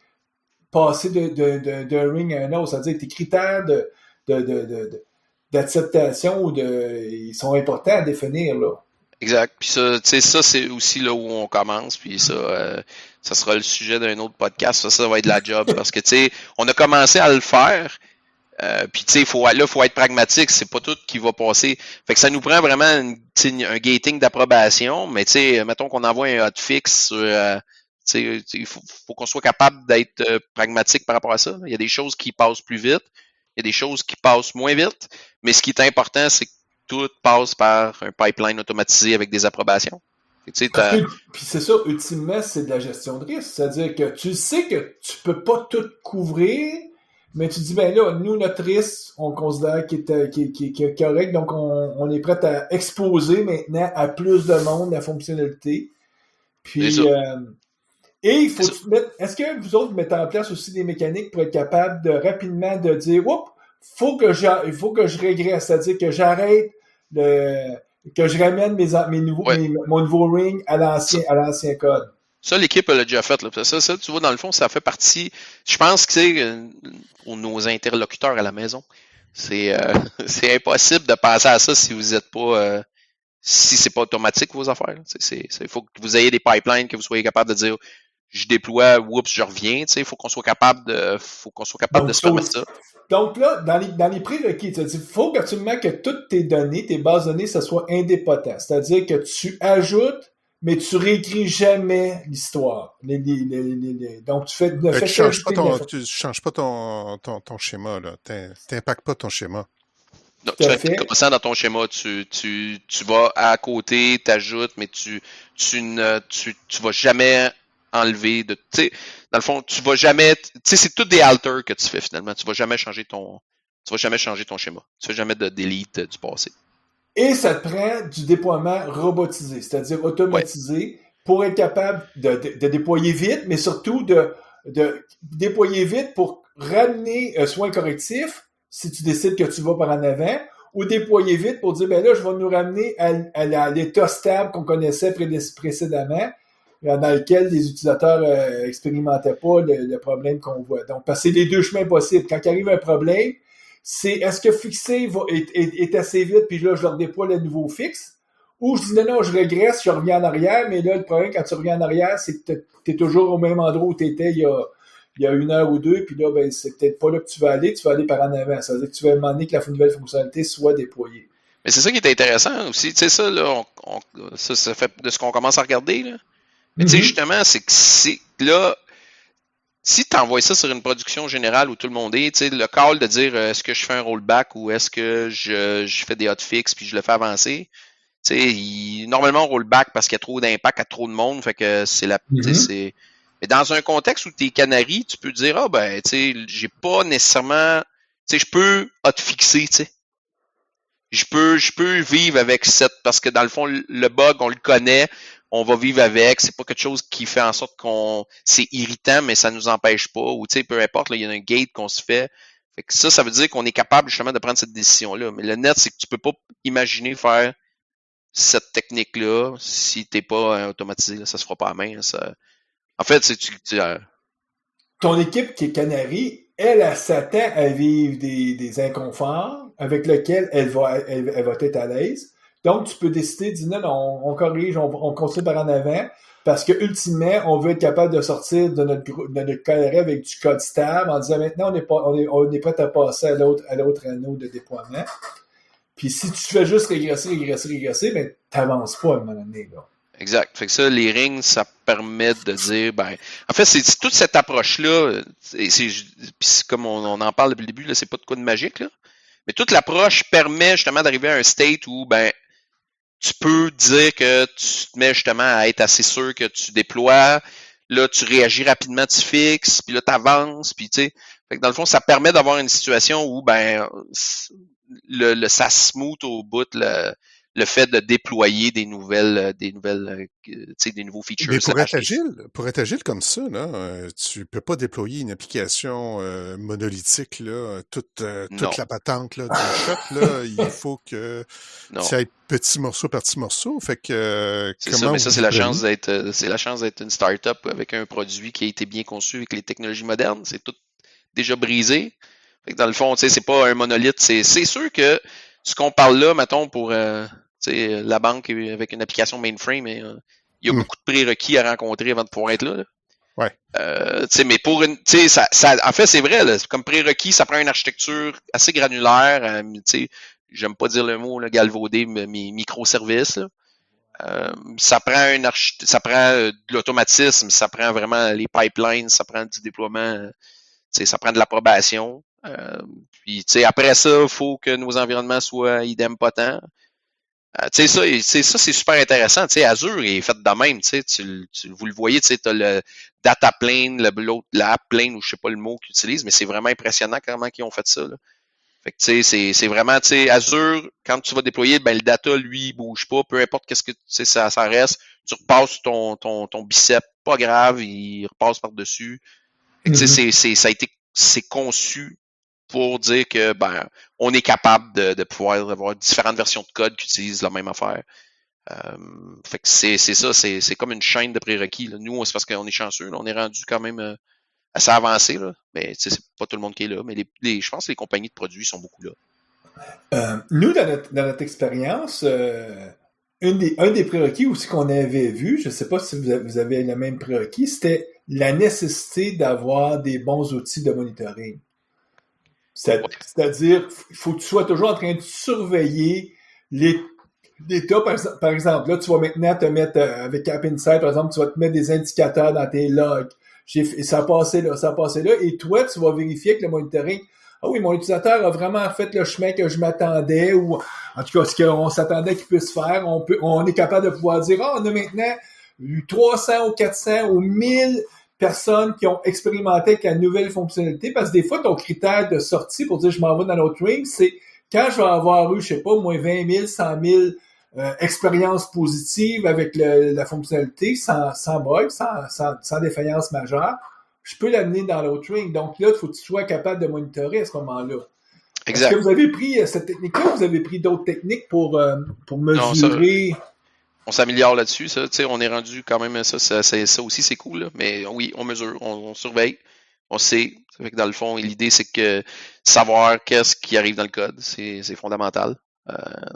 S2: passer d'un ring à un autre. C'est-à-dire que tes critères d'acceptation ils sont importants à définir, là.
S4: Exact. Puis ça, tu sais, ça, c'est aussi là où on commence. Puis ça sera le sujet d'un autre podcast. Ça va être la job. Parce que, tu sais, on a commencé à le faire. Puis, tu sais, faut être pragmatique. C'est pas tout qui va passer. Fait que ça nous prend vraiment un gating d'approbation. Mais, tu sais, mettons qu'on envoie un hotfix sur. Il faut qu'on soit capable d'être pragmatique par rapport à ça. Il y a des choses qui passent plus vite. Il y a des choses qui passent moins vite. Mais ce qui est important, c'est que tout passe par un pipeline automatisé avec des approbations.
S2: Puis c'est ça, ultimement, c'est de la gestion de risque. C'est-à-dire que tu sais que tu peux pas tout couvrir, mais tu dis, ben là, nous, notre risque, on considère qu'il est correct, donc on est prêt à exposer maintenant à plus de monde la fonctionnalité. Puis, et il faut mettre, est-ce que vous autres mettez en place aussi des mécaniques pour être capable de rapidement de dire, oups, il faut que je régresse, c'est-à-dire que j'arrête que je ramène mon nouveau ring à l'ancien code.
S4: Ça, l'équipe l'a déjà fait. Là. Ça, tu vois, dans le fond, ça fait partie. Je pense que c'est pour nos interlocuteurs à la maison. C'est impossible de passer à ça si vous n'êtes pas. Si c'est pas automatique vos affaires. Il faut que vous ayez des pipelines, que vous soyez capable de dire je déploie, oups, je reviens. Il faut qu'on soit capable de se permettre ça.
S2: Donc là, dans les prérequis, il faut absolument que toutes tes données, tes bases de données, ça soit indépotent. C'est-à-dire que tu ajoutes, mais tu réécris jamais l'histoire. Donc tu fais
S3: tu changes pas ton schéma, là. T'impactes pas ton schéma.
S4: Donc, tu fais comme ça dans ton schéma, tu vas à côté, t'ajoutes, mais tu vas jamais enlever. Tu sais, dans le fond, tu vas jamais, tu sais, c'est tout des alters que tu fais finalement. Tu vas jamais changer ton schéma. Tu fais jamais de delete du passé.
S2: Et ça te prend du déploiement robotisé, c'est-à-dire automatisé, pour être capable de déployer vite, mais surtout de déployer vite pour ramener soit un correctif, si tu décides que tu vas par en avant, ou déployer vite pour dire, ben là, je vais nous ramener à l'état stable qu'on connaissait précédemment, dans lequel les utilisateurs expérimentaient pas le problème qu'on voit. Donc, parce que c'est les deux chemins possibles. Quand il arrive un problème, c'est est-ce que fixer est assez vite, puis là, je leur déploie le nouveau fixe, ou je dis non, je régresse, je reviens en arrière, mais là, le problème, quand tu reviens en arrière, c'est que tu es toujours au même endroit où tu étais il y a 1 heure ou 2, puis là, ben, c'est peut-être pas là que tu vas aller par en avant. Ça veut dire que tu vas demander que la nouvelle fonctionnalité soit déployée.
S4: Mais c'est ça qui est intéressant aussi. Tu sais, ça, là, ça fait de ce qu'on commence à regarder, là. Mais tu sais, justement, c'est que là, si tu envoies ça sur une production générale où tout le monde est, tu sais, le call de dire est-ce que je fais un rollback ou est-ce que je fais des hotfix puis je le fais avancer, tu sais, normalement on rollback parce qu'il y a trop d'impact à trop de monde, fait que c'est c'est. Mais dans un contexte où tu es canary, tu peux dire ben tu sais, j'ai pas nécessairement, tu sais, je peux hotfixer, tu sais. Je peux vivre avec parce que dans le fond, le bug, on le connaît, on va vivre avec, c'est pas quelque chose qui fait en sorte c'est irritant, mais ça nous empêche pas, ou tu sais, peu importe, là, il y a un gate qu'on se fait. Fait que ça veut dire qu'on est capable justement de prendre cette décision-là. Mais le net, c'est que tu peux pas imaginer faire cette technique-là si t'es pas automatisé, là, ça se fera pas à main. Ça. En fait,
S2: ton équipe qui est canary, elle s'attend à vivre des inconforts avec lesquels elle va être à l'aise. Donc, tu peux décider de dire non, on corrige, on continue par en avant, parce que ultimement, on veut être capable de sortir de notre carré avec du code stable en disant maintenant, on est prêt à passer à l'autre anneau de déploiement. Puis si tu fais juste régresser, ben, t'avances pas à un moment donné, là.
S4: Exact. Fait que ça, les rings, ça permet de dire, ben, en fait, c'est toute cette approche-là, puis comme on en parle depuis le début, là, c'est pas de quoi de magique, là. Mais toute l'approche permet justement d'arriver à un state où, ben, tu peux dire que tu te mets justement à être assez sûr que tu déploies, là, tu réagis rapidement, tu fixes, puis là, tu avances, puis tu sais. Fait que dans le fond, ça permet d'avoir une situation où, ben, ça smooth au bout, le fait de déployer des nouvelles, tu sais, des nouveaux features.
S3: Mais pour être agile comme ça, là, tu peux pas déployer une application monolithique, là, toute la patente là, du shot, là, il faut que tu ailles petit morceau par petit morceau. Fait que
S4: c'est ça, mais ça, c'est la chance d'être une start-up avec un produit qui a été bien conçu avec les technologies modernes. C'est tout déjà brisé. Fait que dans le fond, tu sais, c'est pas un monolithe. C'est sûr que ce qu'on parle là, mettons, pour la banque avec une application mainframe, il y a beaucoup de prérequis à rencontrer avant de pouvoir être là.
S3: Ouais.
S4: Mais pour une. Ça, en fait, c'est vrai, là, comme prérequis, ça prend une architecture assez granulaire. J'aime pas dire le mot là, galvaudé, microservices. Ça prend de l'automatisme, ça prend vraiment les pipelines, ça prend du déploiement, ça prend de l'approbation. Puis après ça, il faut que nos environnements soient idempotents. Ça, c'est super intéressant. Azure est fait de même. Vous le voyez, tu as le data plane, l'app plane, ou je sais pas le mot qu'ils utilisent, mais c'est vraiment impressionnant comment ils ont fait ça. Là. Fait que c'est vraiment, Azure, quand tu vas déployer, ben le data, lui, il bouge pas, peu importe qu'est-ce que ça reste, tu repasses ton bicep, pas grave, il repasse par-dessus. Fait que c'est conçu pour dire que ben on est capable de pouvoir avoir différentes versions de code qui utilisent la même affaire. Fait que c'est ça, c'est comme une chaîne de prérequis. Là. Nous, c'est parce qu'on est chanceux, là, on est rendu quand même assez avancé, là. Mais c'est pas tout le monde qui est là, mais je pense que les compagnies de produits sont beaucoup là.
S2: Nous, dans notre expérience, un des prérequis aussi qu'on avait vu, je ne sais pas si vous avez le même prérequis, c'était la nécessité d'avoir des bons outils de monitoring. C'est-à-dire, il faut que tu sois toujours en train de surveiller l'état. Par exemple, là, tu vas maintenant te mettre, avec App Insight, par exemple, tu vas te mettre des indicateurs dans tes logs. Ça a passé là, et toi, tu vas vérifier que le monitoring, ah oui, mon utilisateur a vraiment fait le chemin que je m'attendais, ou en tout cas, ce qu'on s'attendait qu'il puisse faire. On est capable de pouvoir dire, on a maintenant eu 300 ou 400 ou 1000 personnes qui ont expérimenté avec la nouvelle fonctionnalité, parce que des fois, ton critère de sortie pour dire je m'en vais dans l'autre ring, c'est quand je vais avoir eu, je sais pas, moins 20 000, 100 000 expériences positives avec la fonctionnalité, sans bug, sans défaillance majeure, je peux l'amener dans l'autre ring. Donc là, il faut que tu sois capable de monitorer à ce moment-là.
S4: Exact.
S2: Est-ce que vous avez pris cette technique-là ou vous avez pris d'autres techniques pour mesurer?
S4: On s'améliore là-dessus, ça. Tu sais, on est rendu quand même, ça aussi, c'est cool. Là. Mais oui, on mesure, on surveille, on sait. Ça fait que dans le fond, l'idée, c'est que savoir qu'est-ce qui arrive dans le code, c'est fondamental.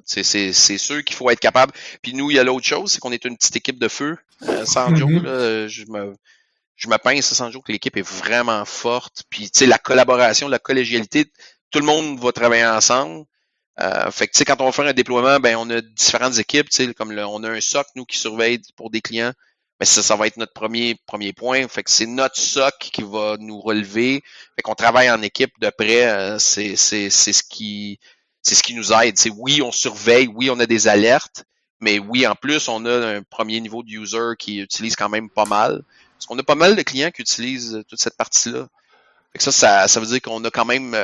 S4: C'est sûr qu'il faut être capable. Puis nous, il y a l'autre chose, c'est qu'on est une petite équipe de feu. Sans joke, là, je me pince sans joke que l'équipe est vraiment forte. Puis, tu sais, la collaboration, la collégialité, tout le monde va travailler ensemble. Fait que, tu sais, quand on va faire un déploiement, ben, on a différentes équipes, tu sais, comme on a un SOC, nous, qui surveille pour des clients. Ben, ça va être notre premier point. Fait que c'est notre SOC qui va nous relever. Fait qu'on travaille en équipe de près. C'est ce qui nous aide. C'est oui, on surveille, oui, on a des alertes, mais oui, en plus, on a un premier niveau de user qui utilise quand même pas mal. Parce qu'on a pas mal de clients qui utilisent toute cette partie-là. Fait que ça veut dire qu'on a quand même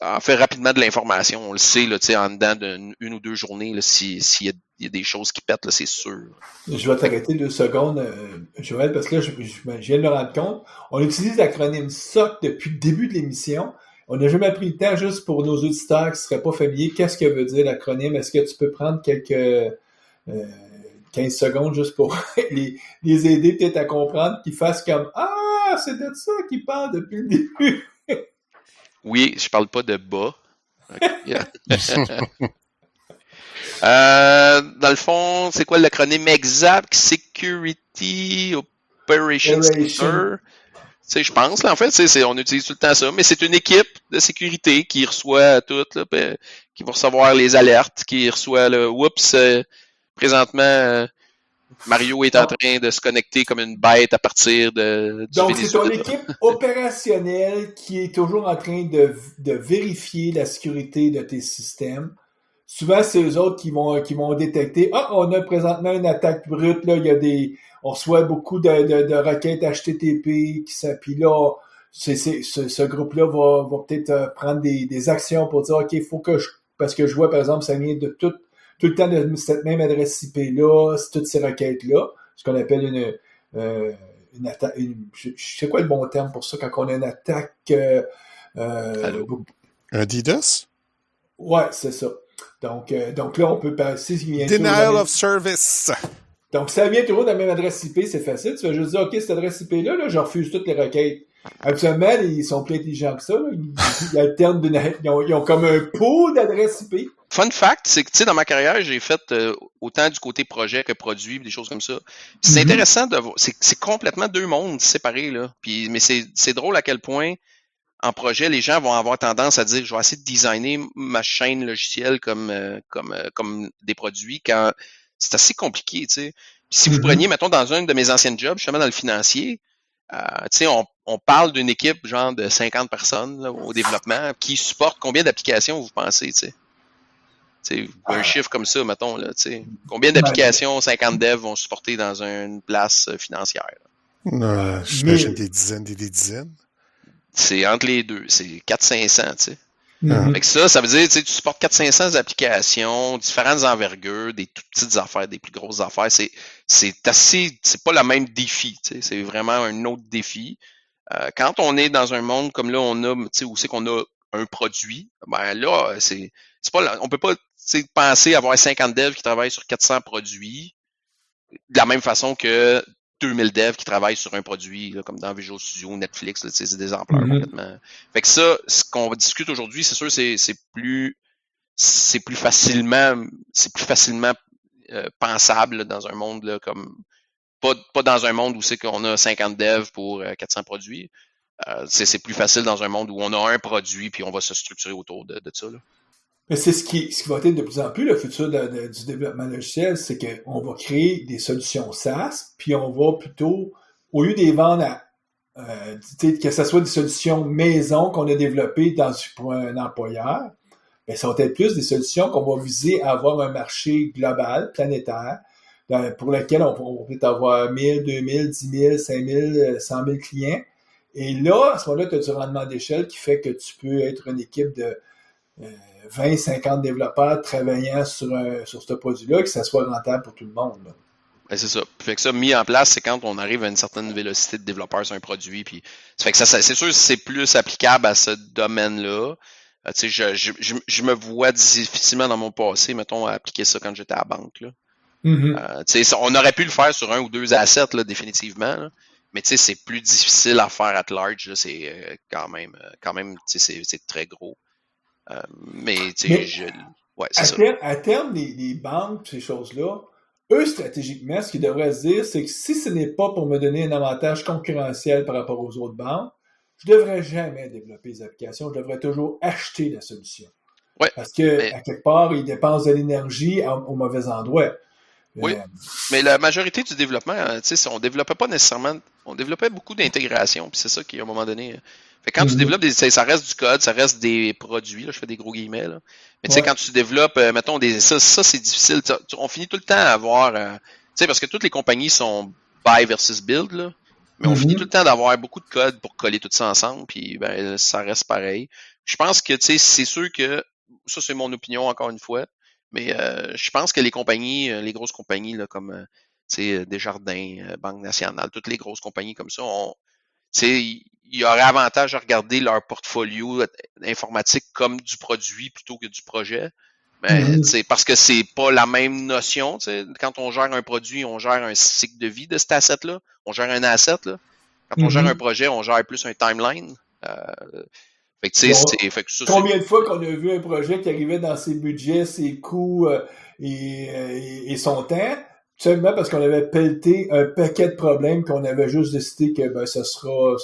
S4: en fait rapidement de l'information. On le sait là, en dedans d'une ou deux journées, s'il y a des choses qui pètent, là, c'est sûr.
S2: Je vais t'arrêter 2 secondes, Joël, parce que là, je viens de me rendre compte. On utilise l'acronyme SOC depuis le début de l'émission. On n'a jamais pris le temps, juste pour nos auditeurs qui ne seraient pas familiers, qu'est-ce que veut dire l'acronyme? Est-ce que tu peux prendre quelques 15 secondes juste pour les aider peut-être à comprendre, qu'ils fassent comme « Ah, c'est de ça qu'ils parlent depuis le début! »
S4: Oui, je parle pas de bas. Okay, yeah. Dans le fond, c'est quoi l'acronyme exact? Security Operations Center. Tu sais, je pense, là, en fait, on utilise tout le temps ça, mais c'est une équipe de sécurité qui reçoit tout, là, qui va recevoir les alertes, qui reçoit le oups, présentement, Mario est en train de se connecter comme une bête à partir du
S2: Donc, c'est ton équipe opérationnelle qui est toujours en train de vérifier la sécurité de tes systèmes. Souvent, c'est eux autres qui vont détecter. Ah, on a présentement une attaque brute, là, on reçoit beaucoup de requêtes HTTP qui s'appuient là. Ce groupe-là va peut-être prendre des actions pour dire, OK, il faut que parce que je vois, par exemple, ça vient de tout le temps de cette même adresse IP-là, toutes ces requêtes-là, ce qu'on appelle une attaque, je sais quoi le bon terme pour ça, quand on a une attaque...
S3: un DDoS?
S2: Ouais, c'est ça. Donc là, on peut passer...
S3: Denial of service!
S2: Donc, ça vient toujours de la même adresse IP, c'est facile. Tu vas juste dire, OK, cette adresse IP-là, là, je refuse toutes les requêtes. Actuellement, ils sont plus intelligents que ça. Là. Ils alternent ils ont comme un pool d'adresses IP.
S4: Fun fact, c'est que, tu sais, dans ma carrière, j'ai fait autant du côté projet que produit, des choses comme ça. Puis c'est intéressant de voir. C'est complètement deux mondes séparés, là. Puis, mais c'est drôle à quel point, en projet, les gens vont avoir tendance à dire, je vais essayer de designer ma chaîne logicielle comme des produits, quand c'est assez compliqué, tu sais. Puis si vous preniez, mettons, dans un de mes anciens jobs, justement dans le financier, tu sais, on parle d'une équipe, genre, de 50 personnes là, au développement, qui supporte combien d'applications, vous pensez, tu sais? T'sais, un chiffre comme ça, mettons, là, t'sais. Combien d'applications 50 devs vont supporter dans une place financière?
S3: J'imagine des dizaines.
S4: C'est entre les deux, c'est 400-500, tu sais. Fait que ça veut dire, tu supportes 400-500 applications, différentes envergures, des toutes petites affaires, des plus grosses affaires. C'est pas le même défi, tu sais. C'est vraiment un autre défi. Quand on est dans un monde comme là, on a, tu sais, où c'est qu'on a un produit, ben là, c'est pas, on peut pas penser avoir 50 devs qui travaillent sur 400 produits de la même façon que 2000 devs qui travaillent sur un produit, là, comme dans Visual Studio, Netflix, là, c'est des ampleurs complètement. Fait que ça, ce qu'on discute aujourd'hui, c'est sûr, c'est plus facilement pensable là, dans un monde là, comme pas dans un monde où c'est qu'on a 50 devs pour 400 produits. C'est plus facile dans un monde où on a un produit puis on va se structurer autour de ça. Là.
S2: Mais c'est ce qui va être de plus en plus le futur du développement logiciel, c'est qu'on va créer des solutions SaaS, puis on va plutôt, au lieu de les vendre que ce soit des solutions maison qu'on a développées pour un employeur, ben ça va être plus des solutions qu'on va viser à avoir un marché global, planétaire, pour lequel on peut avoir 1000, 2000, 10 000, 5000, 100 000 clients. Et là, à ce moment-là, tu as du rendement d'échelle qui fait que tu peux être une équipe de 20, 50 développeurs travaillant sur ce produit-là, que ça soit rentable pour tout le monde. Là.
S4: Ben, c'est ça. Fait que ça, mis en place, c'est quand on arrive à une certaine vélocité de développeurs sur un produit. Puis, ça fait que c'est sûr que c'est plus applicable à ce domaine-là. Tu sais, je me vois difficilement dans mon passé, mettons, à appliquer ça quand j'étais à la banque. Là. Tu sais, on aurait pu le faire sur 1 ou 2 assets, là, définitivement. Là. Mais tu sais, c'est plus difficile à faire at large. Là. C'est quand même, tu sais, c'est très gros. Mais tu sais, ouais, c'est ça.
S2: À terme, les banques, ces choses-là, eux, stratégiquement, ce qu'ils devraient se dire, c'est que si ce n'est pas pour me donner un avantage concurrentiel par rapport aux autres banques, je ne devrais jamais développer des applications, je devrais toujours acheter la solution.
S4: Ouais,
S2: parce que, à quelque part, ils dépensent de l'énergie au mauvais endroit.
S4: Oui, mais la majorité du développement, tu sais, on développait pas nécessairement, on développait beaucoup d'intégration, puis c'est ça qui, à un moment donné, fait que quand tu développes ça reste du code, ça reste des produits, là, je fais des gros guillemets, là. Mais tu sais, quand tu développes, mettons, ça c'est difficile, on finit tout le temps à avoir, tu sais, parce que toutes les compagnies sont buy versus build, là, mais on finit tout le temps d'avoir beaucoup de code pour coller tout ça ensemble, puis ben, ça reste pareil. Je pense que, tu sais, c'est sûr que, ça c'est mon opinion encore une fois, mais je pense que les compagnies, les grosses compagnies là, comme Desjardins, Banque Nationale, toutes les grosses compagnies comme ça, il y aurait avantage à regarder leur portfolio informatique comme du produit plutôt que du projet. Mais, parce que c'est pas la même notion. Quand on gère un produit, on gère un cycle de vie de cet asset-là. On gère un asset. Là. Quand on gère un projet, on gère plus un timeline. Fait que,
S2: combien de fois qu'on a vu un projet qui arrivait dans ses budgets, ses coûts et son temps, seulement parce qu'on avait pelleté un paquet de problèmes qu'on avait juste décidé que ben, ça sera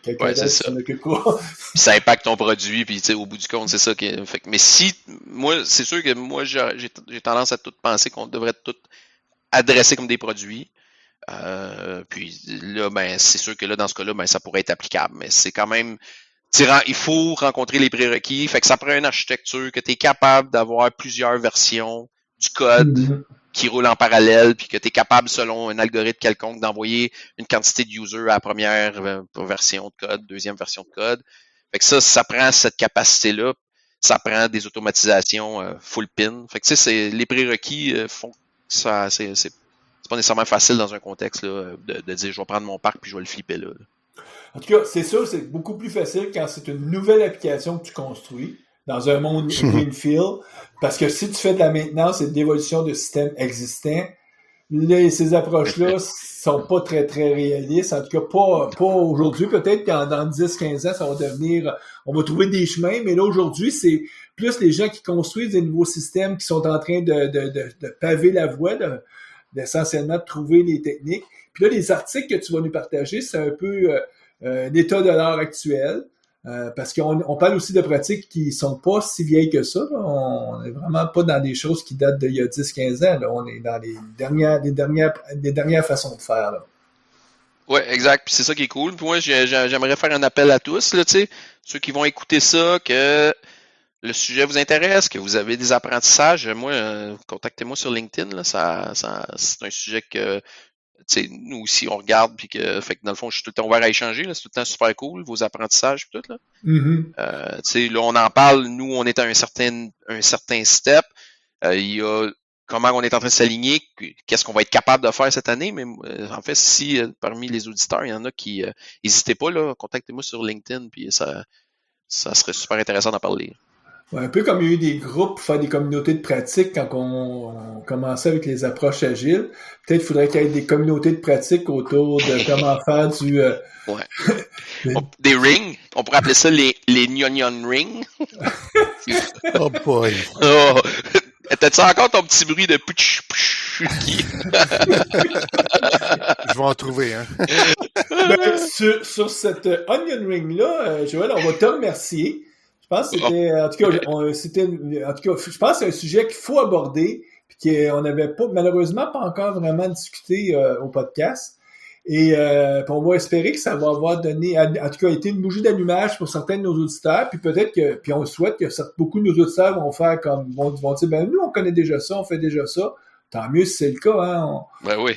S2: quelqu'un d'autre qui s'en occupera.
S4: Ça impacte ton produit, puis au bout du compte, c'est ça qui est. Fait que, mais si moi, c'est sûr que moi j'ai tendance à tout penser qu'on devrait tout adresser comme des produits. Puis là, ben c'est sûr que là, dans ce cas-là, ben ça pourrait être applicable. Mais c'est quand même. Il faut rencontrer les prérequis. Fait que ça prend une architecture que tu es capable d'avoir plusieurs versions du code qui roulent en parallèle, puis que tu es capable, selon un algorithme quelconque, d'envoyer une quantité de users à la première version de code, deuxième version de code. Fait que ça prend cette capacité-là. Ça prend des automatisations full pin. Fait que tu sais, les prérequis font que ça, c'est pas nécessairement facile dans un contexte là, de dire je vais prendre mon parc puis je vais le flipper là.
S2: En tout cas, c'est sûr, c'est beaucoup plus facile quand c'est une nouvelle application que tu construis dans un monde greenfield, parce que si tu fais de la maintenance et de l'évolution de systèmes existants, ces approches-là sont pas très, très réalistes. En tout cas, pas aujourd'hui. Peut-être que dans 10-15 ans, ça va devenir, on va trouver des chemins, mais là, aujourd'hui, c'est plus les gens qui construisent des nouveaux systèmes qui sont en train de paver la voie, d'essentiellement de trouver les techniques. Puis là, les articles que tu vas nous partager, c'est un peu l'état de l'art actuel, parce qu'on parle aussi de pratiques qui sont pas si vieilles que ça. Là. On n'est vraiment pas dans des choses qui datent d'il y a 10-15 ans. Là. On est dans les dernières façons de faire. Là.
S4: Ouais, exact. Puis c'est ça qui est cool. Puis moi, j'aimerais faire un appel à tous, là, tu sais, ceux qui vont écouter ça, que le sujet vous intéresse, que vous avez des apprentissages. Moi, contactez-moi sur LinkedIn. Là, c'est un sujet que nous aussi, on regarde, puis fait que dans le fond, je suis tout le temps ouvert à échanger, là, c'est tout le temps super cool, vos apprentissages, puis tout, là. Là, on en parle, nous, on est à un certain step, il y a comment on est en train de s'aligner, qu'est-ce qu'on va être capable de faire cette année, mais en fait, si parmi les auditeurs, il y en a qui, n'hésitez pas, là, contactez-moi sur LinkedIn, puis ça serait super intéressant d'en parler.
S2: Ouais, un peu comme il y a eu des groupes pour faire des communautés de pratique quand on commençait avec les approches agiles. Peut-être qu'il faudrait qu'il y ait des communautés de pratique autour de comment faire du...
S4: des rings. On pourrait appeler ça les Nyon Rings.
S3: Oh boy.
S4: Oh. T'as-tu encore ton petit bruit de pouch qui...
S3: Je vais en trouver, hein.
S2: Ben, sur cette Onion Ring-là, Joël, on va te remercier. Je pense que je pense que c'est un sujet qu'il faut aborder, puis qu'on n'avait pas, malheureusement, pas encore vraiment discuté au podcast. Et on va espérer que ça va avoir donné, en tout cas, été une bougie d'allumage pour certains de nos auditeurs, puis peut-être que, puis on souhaite que beaucoup de nos auditeurs vont faire comme, vont dire, ben nous, on connaît déjà ça, on fait déjà ça, tant mieux si c'est le cas. Hein?
S4: Ben oui.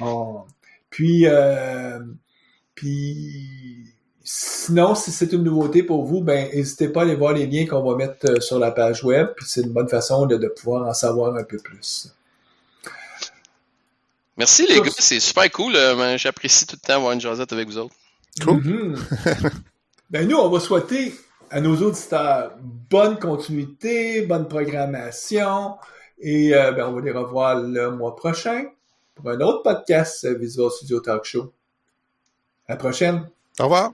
S2: Puis sinon, si c'est une nouveauté pour vous, ben n'hésitez pas à aller voir les liens qu'on va mettre sur la page web. Puis c'est une bonne façon de pouvoir en savoir un peu plus.
S4: Merci les gars, c'est super cool. J'apprécie tout le temps avoir une jasette avec vous autres.
S3: Cool.
S2: Mm-hmm. Ben nous, on va souhaiter à nos auditeurs bonne continuité, bonne programmation. Et on va les revoir le mois prochain pour un autre podcast Visual Studio Talk Show. À la prochaine.
S3: Au revoir.